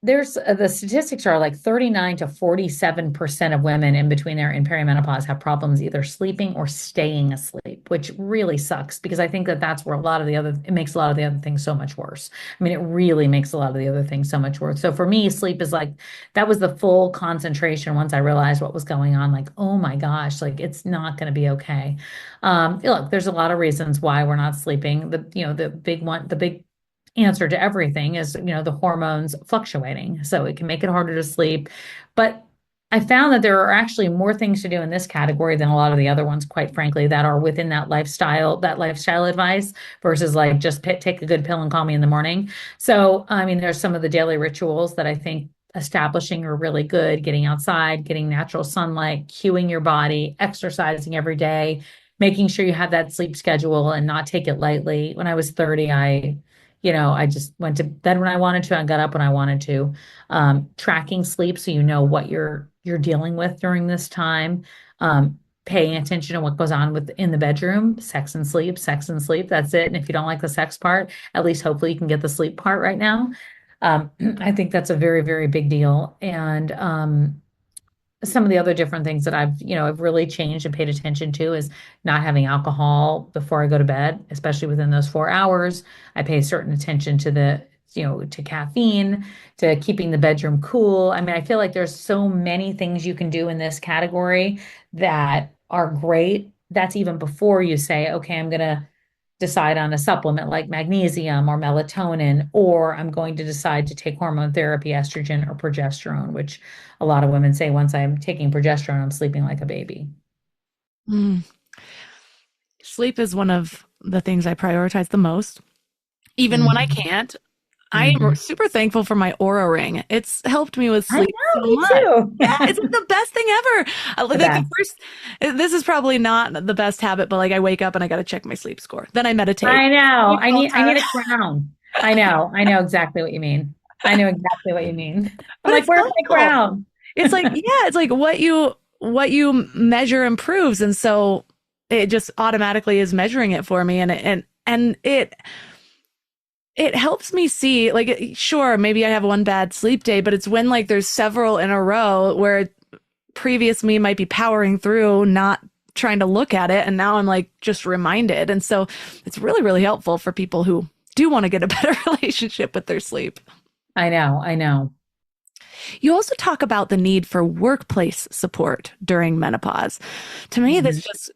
[SPEAKER 2] the statistics are like 39 to 47% of women in between there in perimenopause have problems either sleeping or staying asleep, which really sucks, because I think that that's where it makes a lot of the other things so much worse. I mean, it really makes a lot of the other things so much worse. So for me, sleep is like, that was the full concentration once I realized what was going on. Like, oh my gosh, like it's not going to be okay. Look, there's a lot of reasons why we're not sleeping. The big answer to everything is, the hormones fluctuating. So it can make it harder to sleep. But I found that there are actually more things to do in this category than a lot of the other ones, quite frankly, that are within that lifestyle advice versus like just take a good pill and call me in the morning. So, I mean, there's some of the daily rituals that I think establishing are really good, getting outside, getting natural sunlight, cueing your body, exercising every day, making sure you have that sleep schedule and not take it lightly. When I was 30, I just went to bed when I wanted to and got up when I wanted to. Tracking sleep so you know what you're dealing with during this time. Paying attention to what goes on in the bedroom, sex and sleep. That's it. And if you don't like the sex part, at least hopefully you can get the sleep part right now. I think that's a very, very big deal. And some of the other different things that I've really changed and paid attention to is not having alcohol before I go to bed, especially within those 4 hours. I pay certain attention to to caffeine, to keeping the bedroom cool. I mean, I feel like there's so many things you can do in this category that are great. That's even before you say, okay, I'm going to decide on a supplement like magnesium or melatonin, or I'm going to decide to take hormone therapy, estrogen or progesterone, which a lot of women say once I'm taking progesterone, I'm sleeping like a baby.
[SPEAKER 1] Mm. Sleep is one of the things I prioritize the most. Even when I
[SPEAKER 2] Mhm.
[SPEAKER 1] can't, I am
[SPEAKER 2] Mhm.
[SPEAKER 1] super thankful for my Aura ring. It's helped me with
[SPEAKER 2] I
[SPEAKER 1] sleep
[SPEAKER 2] know,
[SPEAKER 1] so
[SPEAKER 2] me
[SPEAKER 1] much.
[SPEAKER 2] too.
[SPEAKER 1] Yeah, it's like the best thing ever.
[SPEAKER 2] The
[SPEAKER 1] Like
[SPEAKER 2] best.
[SPEAKER 1] the first, this is probably not the best habit, but like I wake up and I got to check my sleep score. Then I meditate.
[SPEAKER 2] I know.
[SPEAKER 1] Even all
[SPEAKER 2] I
[SPEAKER 1] time.
[SPEAKER 2] need a crown. I know. I know exactly what you mean. I know exactly what you mean. I'm
[SPEAKER 1] But
[SPEAKER 2] like,
[SPEAKER 1] it's
[SPEAKER 2] where's my
[SPEAKER 1] helpful.
[SPEAKER 2] crown?
[SPEAKER 1] It's like, yeah, it's like what you measure improves. And so it just automatically is measuring it for me. And it helps me see, like, sure, maybe I have one bad sleep day, but it's when like there's several in a row where previous me might be powering through, not trying to look at it. And now I'm like just reminded. And so it's really, really helpful for people who do want to get a better relationship with their sleep.
[SPEAKER 2] I know. I know.
[SPEAKER 1] You also talk about the need for workplace support during menopause. To me, this
[SPEAKER 2] Mhm.
[SPEAKER 1] just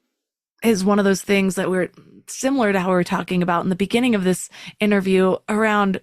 [SPEAKER 1] is one of those things that we're similar to how we were talking about in the beginning of this interview around,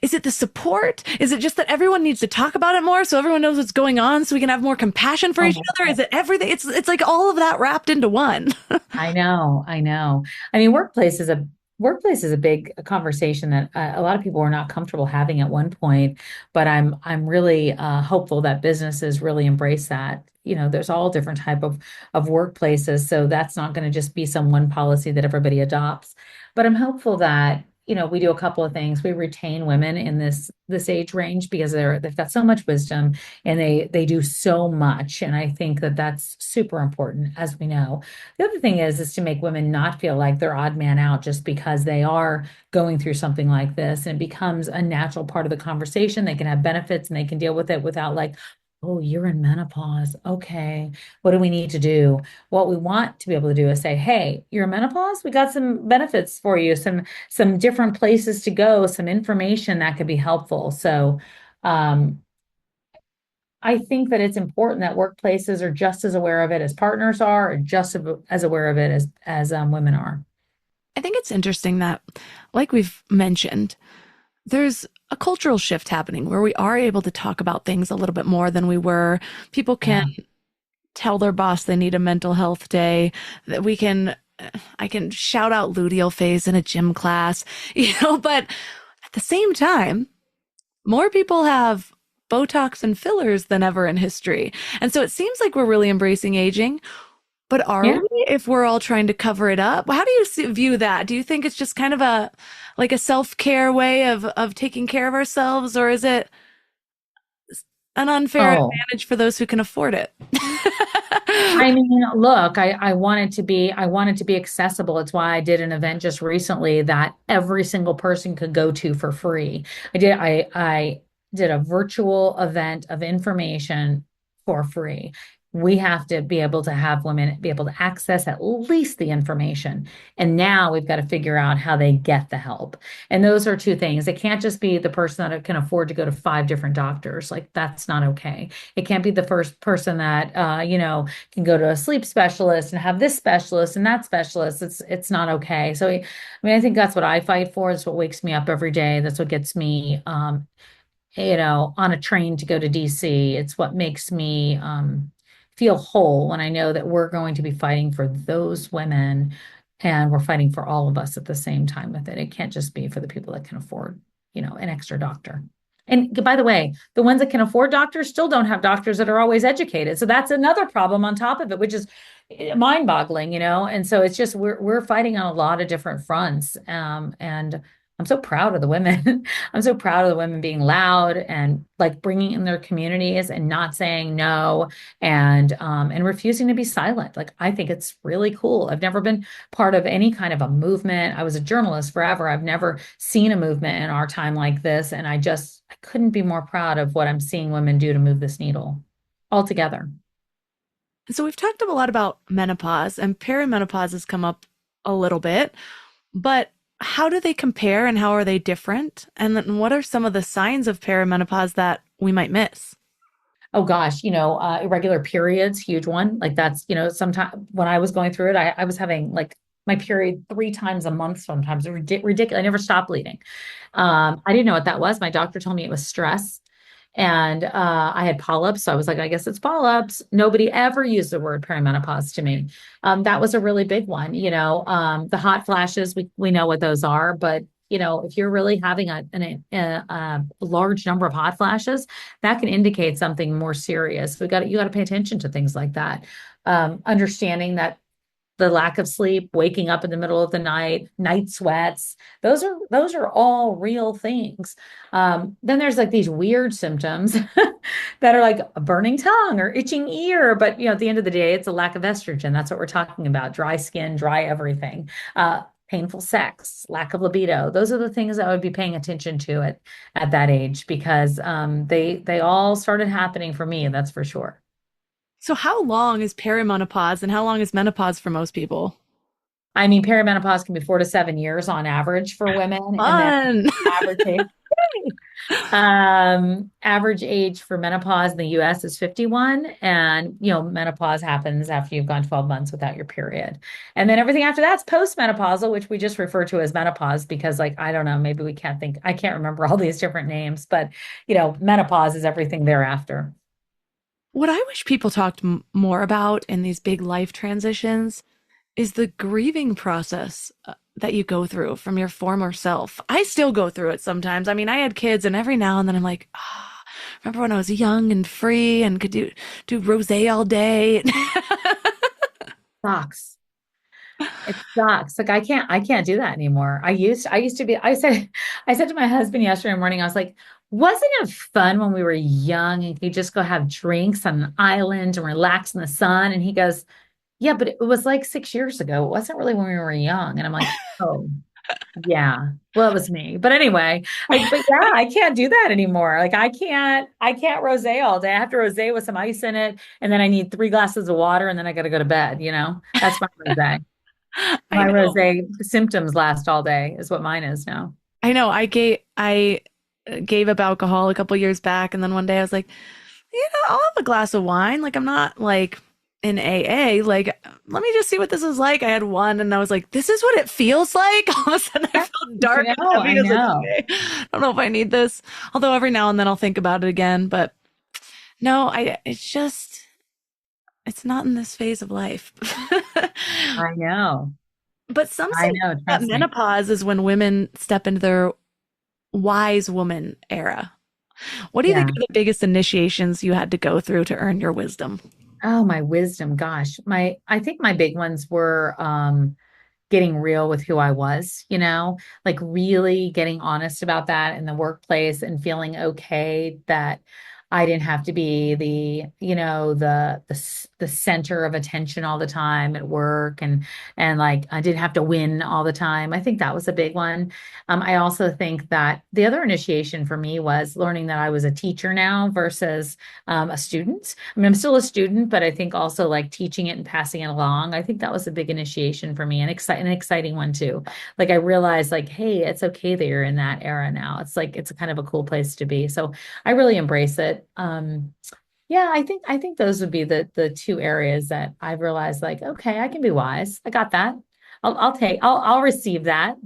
[SPEAKER 1] is it the support? Is it just that everyone needs to talk about it more so everyone knows what's going on so we can have more compassion for each
[SPEAKER 2] Oh,
[SPEAKER 1] other? Is it everything? It's like all of that wrapped into one.
[SPEAKER 2] I know, I know. I mean, workplace is a big conversation that a lot of people are not comfortable having at one point, but I'm really hopeful that businesses really embrace that. There's all different type of workplaces, so that's not going to just be some one policy that everybody adopts. But I'm hopeful that we do a couple of things. We retain women in this age range because they've got so much wisdom and they do so much, and I think that that's super important, as we know. The other thing is to make women not feel like they're odd man out just because they are going through something like this, and it becomes a natural part of the conversation. They can have benefits and they can deal with it without like, oh, you're in menopause. Okay, what do we need to do? What we want to be able to do is say, hey, you're in menopause. We got some benefits for you, some different places to go, some information that could be helpful. So, um, I think that it's important that workplaces are just as aware of it as partners are, or just as aware of it as women are.
[SPEAKER 1] I think it's interesting that, like we've mentioned, there's a cultural shift happening where we are able to talk about things a little bit more than we were. People can
[SPEAKER 2] Yeah.
[SPEAKER 1] tell their boss they need a mental health day, that I can shout out luteal phase in a gym class, but at the same time, more people have Botox and fillers than ever in history. And so it seems like we're really embracing aging, but are
[SPEAKER 2] Yeah.
[SPEAKER 1] we if we're all trying to cover it up? How do you view that? Do you think it's just kind of like a self-care way of taking care of ourselves, or is it an unfair
[SPEAKER 2] Oh,
[SPEAKER 1] advantage for those who can afford it?
[SPEAKER 2] I mean, look, I want it to be accessible. It's why I did an event just recently that every single person could go to for free. I did a virtual event of information for free. We have to be able to have women be able to access at least the information. And now we've got to figure out how they get the help. And those are two things. It can't just be the person that can afford to go to five different doctors. Like that's not okay. It can't be the first person that can go to a sleep specialist and have this specialist and that specialist. It's not okay. So I mean, I think that's what I fight for. It's what wakes me up every day. That's what gets me on a train to go to DC. It's what makes me feel whole when I know that we're going to be fighting for those women and we're fighting for all of us at the same time with it. It can't just be for the people that can afford, an extra doctor. And by the way, the ones that can afford doctors still don't have doctors that are always educated. So that's another problem on top of it, which is mind-boggling, And so it's just we're fighting on a lot of different fronts. And I'm so proud of the women. I'm so proud of the women being loud and like bringing in their communities and not saying no and refusing to be silent. Like I think it's really cool. I've never been part of any kind of a movement. I was a journalist forever. I've never seen a movement in our time like this, and I couldn't be more proud of what I'm seeing women do to move this needle altogether.
[SPEAKER 1] So we've talked a lot about menopause, and perimenopause has come up a little bit, but how do they compare and how are they different? And then what are some of the signs of perimenopause that we might miss?
[SPEAKER 2] Oh gosh, irregular periods, huge one. Like that's, sometimes when I was going through it, I was having like my period 3 times a month, sometimes ridiculous. I never stopped bleeding. I didn't know what that was. My doctor told me it was stress. And I had polyps. So I was like, I guess it's polyps. Nobody ever used the word perimenopause to me. That was a really big one. The hot flashes, we know what those are, but if you're really having a large number of hot flashes, that can indicate something more serious. You got to pay attention to things like that. Understanding that the lack of sleep, waking up in the middle of the night sweats, those are all real things. Then there's like these weird symptoms that are like a burning tongue or itching ear. But at the end of the day, it's a lack of estrogen. That's what we're talking about. Dry skin, dry everything. Painful sex, lack of libido. Those are the things I would be paying attention to at that age because they all started happening for me, and that's for sure.
[SPEAKER 1] So how long is perimenopause and how long is menopause for most people?
[SPEAKER 2] I mean, perimenopause can be 4 to 7 years on average for women, and then
[SPEAKER 1] Fun.
[SPEAKER 2] average age for menopause in the US is 51. And, menopause happens after you've gone 12 months without your period. And then everything after that's postmenopausal, which we just refer to as menopause because like, I don't know, maybe I can't remember all these different names, but, menopause is everything thereafter.
[SPEAKER 1] What I wish people talked more about in these big life transitions is the grieving process that you go through from your former self. I still go through it sometimes. I mean, I had kids and every now and then I'm like, remember when I was young and free and could do rosé all day?
[SPEAKER 2] Sucks. It sucks. Like I can't do that anymore. I used to be, I said to my husband yesterday morning, I was like, wasn't it fun when we were young and you just go have drinks on an island and relax in the sun? And he goes, yeah, but it was like 6 years ago. It wasn't really when we were young. And I'm like, oh, yeah. Well, it was me. But anyway, but yeah, I can't do that anymore. Like I can't rosé all day. I have to rosé with some ice in it. And then I need 3 glasses of water and then I got to go to bed. That's my rosé.
[SPEAKER 1] I
[SPEAKER 2] My
[SPEAKER 1] know.
[SPEAKER 2] rosé symptoms last all day is what mine is now.
[SPEAKER 1] I know. I gave up alcohol a couple years back, and then one day I was like, I'll have a glass of wine. Like I'm not like in AA. Like let me just see what this is like. I had one, and I was like, this is what it feels like. All of a sudden, I felt dark and heavy.
[SPEAKER 2] I
[SPEAKER 1] I was like,
[SPEAKER 2] know.
[SPEAKER 1] okay, I don't know if I need this. Although every now and then I'll think about it again. But no, it's not in this phase of life.
[SPEAKER 2] I know.
[SPEAKER 1] But some
[SPEAKER 2] I
[SPEAKER 1] say
[SPEAKER 2] know.
[SPEAKER 1] that
[SPEAKER 2] Trust me.
[SPEAKER 1] menopause is when women step into their wise woman era. What do you think
[SPEAKER 2] Yeah.
[SPEAKER 1] are the biggest initiations you had to go through to earn your wisdom?
[SPEAKER 2] Oh, my wisdom. Gosh, I think my big ones were getting real with who I was, like really getting honest about that in the workplace and feeling okay that I didn't have to be the center of attention all the time at work and like I didn't have to win all the time. I think that was a big one. I also think that the other initiation for me was learning that I was a teacher now versus a student. I mean, I'm still a student, but I think also like teaching it and passing it along. I think that was a big initiation for me and an exciting one too. Like I realized like, hey, it's okay that you're in that era now. It's like it's a kind of a cool place to be. So I really embrace it. Yeah, I think those would be the two areas that I've realized like, okay, I can be wise. I got that. I'll receive that.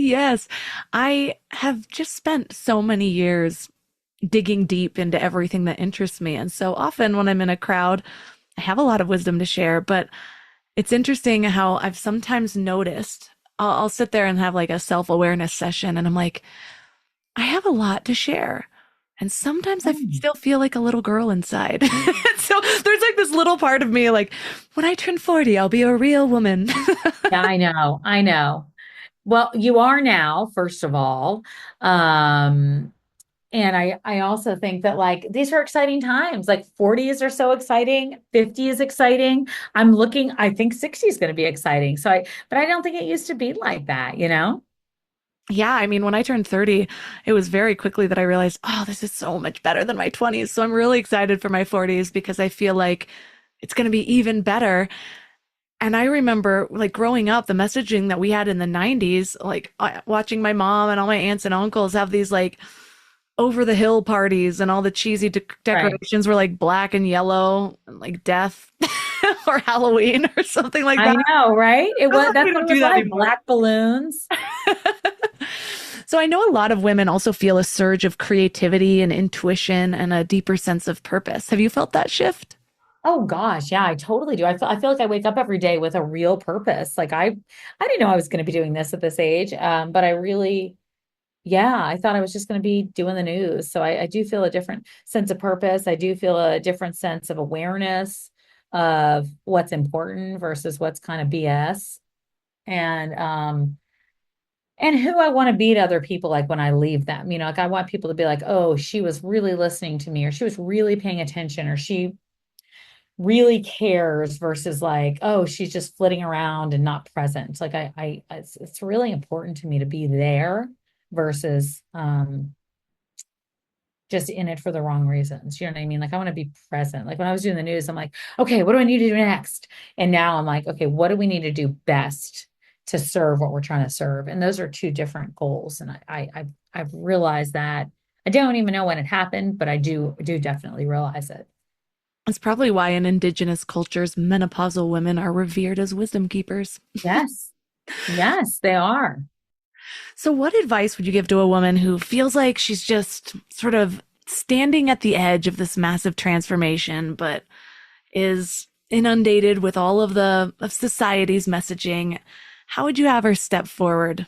[SPEAKER 1] Yes. I have just spent so many years digging deep into everything that interests me. And so often when I'm in a crowd, I have a lot of wisdom to share, but it's interesting how I've sometimes noticed I'll sit there and have like a self-awareness session and I'm like, I have a lot to share. And sometimes I
[SPEAKER 2] Mm.
[SPEAKER 1] still feel like a little girl inside. So there's like this little part of me like, when I turn 40, I'll be a real woman.
[SPEAKER 2] Yeah, I know. I know. Well, you are now, first of all. Um, and I also think that like these are exciting times. Like 40s are so exciting, 50 is exciting. I think 60 is going to be exciting. But I don't think it used to be like that, you know?
[SPEAKER 1] Yeah, I mean, when I turned 30, it was very quickly that I realized, oh, this is so much better than my 20s. So I'm really excited for my 40s because I feel like it's going to be even better. And I remember like growing up, the messaging that we had in the 90s, like watching my mom and all my aunts and uncles have these like over the hill parties and all the cheesy
[SPEAKER 2] Right.
[SPEAKER 1] decorations were like black and yellow and like death or Halloween or something like
[SPEAKER 2] I
[SPEAKER 1] that.
[SPEAKER 2] know, right?
[SPEAKER 1] We
[SPEAKER 2] That's what
[SPEAKER 1] don't
[SPEAKER 2] it
[SPEAKER 1] do
[SPEAKER 2] was
[SPEAKER 1] that
[SPEAKER 2] like.
[SPEAKER 1] anymore.
[SPEAKER 2] Black balloons.
[SPEAKER 1] So I know a lot of women also feel a surge of creativity and intuition and a deeper sense of purpose. Have you felt that shift?
[SPEAKER 2] Oh gosh, yeah, I totally do. I feel like I wake up every day with a real purpose. I didn't know I was going to be doing this at this age. But I really, yeah, I thought I was just going to be doing the news. So I do feel a different sense of purpose. I do feel a different sense of awareness of what's important versus what's kind of BS. And and who I want to be to other people, like when I leave them, like I want people to be like, oh, she was really listening to me, or she was really paying attention, or she really cares versus like, oh, she's just flitting around and not present. Like it's really important to me to be there versus just in it for the wrong reasons. You know what I mean? Like I want to be present. Like when I was doing the news, I'm like, okay, what do I need to do next? And now I'm like, okay, what do we need to do best to serve what we're trying to serve? And those are two different goals. And I've realized that. I don't even know when it happened, but I do definitely realize it.
[SPEAKER 1] It's probably why in indigenous cultures, menopausal women are revered as wisdom keepers.
[SPEAKER 2] Yes. Yes, they are.
[SPEAKER 1] So, what advice would you give to a woman who feels like she's just sort of standing at the edge of this massive transformation, but is inundated with all of the of society's messaging? How would you have her step forward?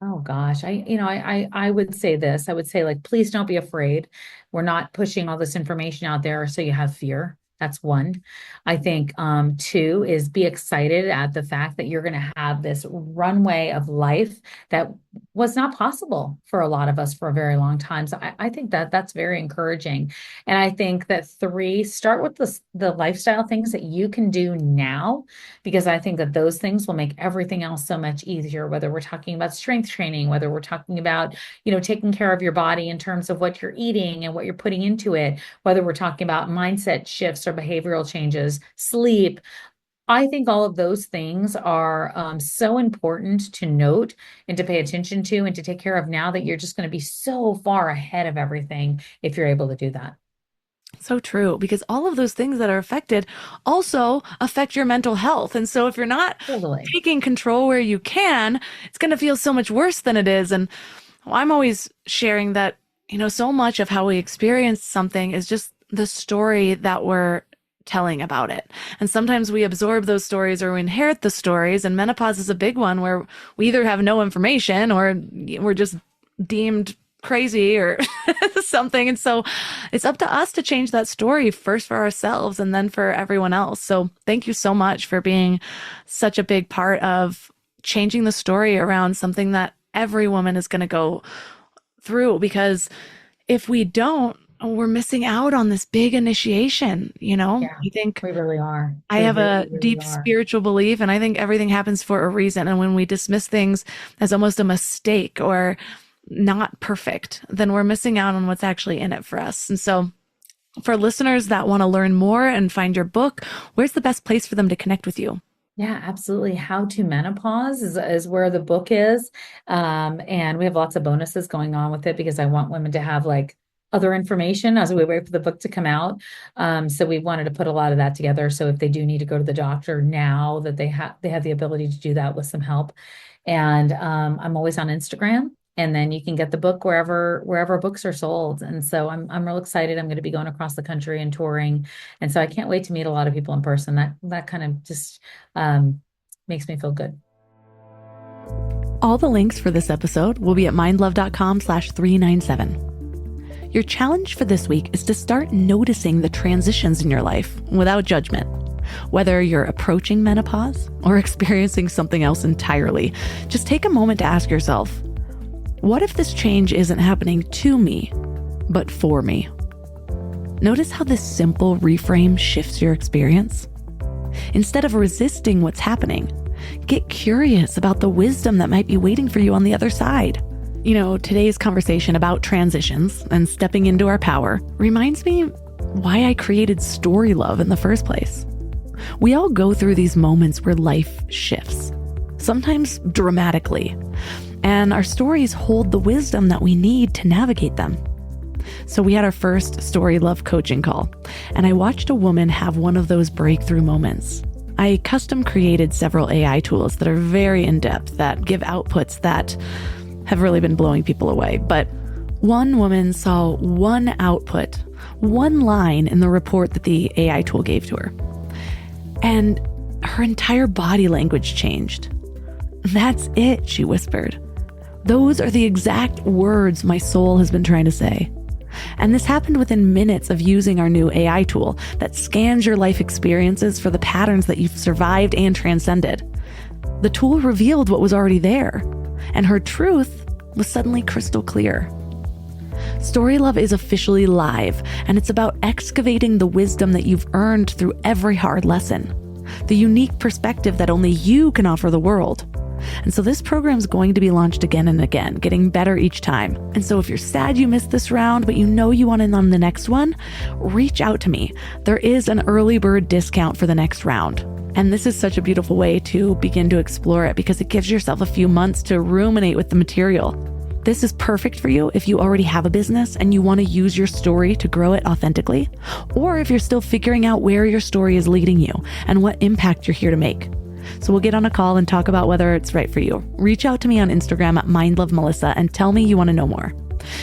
[SPEAKER 2] Oh gosh, I would say this. I would say like, please don't be afraid. We're not pushing all this information out there so you have fear. That's one. I think two is be excited at the fact that you're going to have this runway of life that was not possible for a lot of us for a very long time. So I think that that's very encouraging. And I think that three, start with the lifestyle things that you can do now, because I think that those things will make everything else so much easier, whether we're talking about strength training, whether we're talking about, taking care of your body in terms of what you're eating and what you're putting into it, whether we're talking about mindset shifts or behavioral changes, sleep. I think all of those things are so important to note and to pay attention to and to take care of now that you're just going to be so far ahead of everything if you're able to do that.
[SPEAKER 1] So true, because all of those things that are affected also affect your mental health. And so if you're not
[SPEAKER 2] Totally.
[SPEAKER 1] taking control where you can, it's going to feel so much worse than it is. And I'm always sharing that, so much of how we experience something is just the story that we're telling about it. And sometimes we absorb those stories or we inherit the stories. And menopause is a big one where we either have no information or we're just deemed crazy or something. And so it's up to us to change that story first for ourselves and then for everyone else. So thank you so much for being such a big part of changing the story around something that every woman is going to go through, because if we don't, we're missing out on this big initiation.
[SPEAKER 2] Yeah,
[SPEAKER 1] I think
[SPEAKER 2] we really are.
[SPEAKER 1] I
[SPEAKER 2] We
[SPEAKER 1] have
[SPEAKER 2] really,
[SPEAKER 1] a
[SPEAKER 2] really
[SPEAKER 1] deep
[SPEAKER 2] are.
[SPEAKER 1] spiritual belief, and I think everything happens for a reason. And when we dismiss things as almost a mistake or not perfect, then we're missing out on what's actually in it for us. And so, for listeners that want to learn more and find your book, where's the best place for them to connect with you?
[SPEAKER 2] Yeah, absolutely. How to Menopause is where the book is. And we have lots of bonuses going on with it because I want women to have like other information as we wait for the book to come out. So we wanted to put a lot of that together. So if they do need to go to the doctor now, that they have the ability to do that with some help. And I'm always on Instagram. And then you can get the book wherever books are sold. And so I'm real excited. I'm going to be going across the country and touring. And so I can't wait to meet a lot of people in person. That kind of just makes me feel good.
[SPEAKER 1] All the links for this episode will be at mindlove.com/397. Your challenge for this week is to start noticing the transitions in your life without judgment. Whether you're approaching menopause or experiencing something else entirely, just take a moment to ask yourself, what if this change isn't happening to me, but for me? Notice how this simple reframe shifts your experience. Instead of resisting what's happening, get curious about the wisdom that might be waiting for you on the other side. You know, today's conversation about transitions and stepping into our power reminds me why I created Story Love in the first place. We all go through these moments where life shifts, sometimes dramatically, and our stories hold the wisdom that we need to navigate them. So we had our first Story Love coaching call, and I watched a woman have one of those breakthrough moments. I custom created several AI tools that are very in-depth, that give outputs that have really been blowing people away. But one woman saw one output, one line in the report that the AI tool gave to her, and her entire body language changed. "That's it," she whispered. "Those are the exact words my soul has been trying to say." And this happened within minutes of using our new AI tool that scans your life experiences for the patterns that you've survived and transcended. The tool revealed what was already there, and her truth was suddenly crystal clear. Story Love is officially live, and it's about excavating the wisdom that you've earned through every hard lesson, the unique perspective that only you can offer the world. And so this program is going to be launched again and again, getting better each time. And so if you're sad you missed this round, but you know you want in on the next one, reach out to me. There is an early bird discount for the next round. And this is such a beautiful way to begin to explore it because it gives yourself a few months to ruminate with the material. This is perfect for you if you already have a business and you want to use your story to grow it authentically, or if you're still figuring out where your story is leading you and what impact you're here to make. So we'll get on a call and talk about whether it's right for you. Reach out to me on Instagram at mindlovemelissa and tell me you want to know more.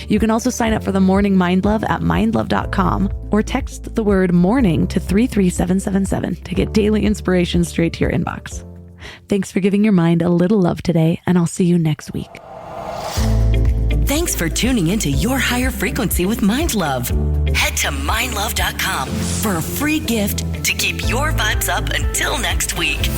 [SPEAKER 1] You can also sign up for the Morning Mind Love at mindlove.com or text the word morning to 33777 to get daily inspiration straight to your inbox. Thanks for giving your mind a little love today, and I'll see you next week.
[SPEAKER 3] Thanks for tuning into Your Higher Frequency with Mind Love. Head to mindlove.com for a free gift to keep your vibes up until next week.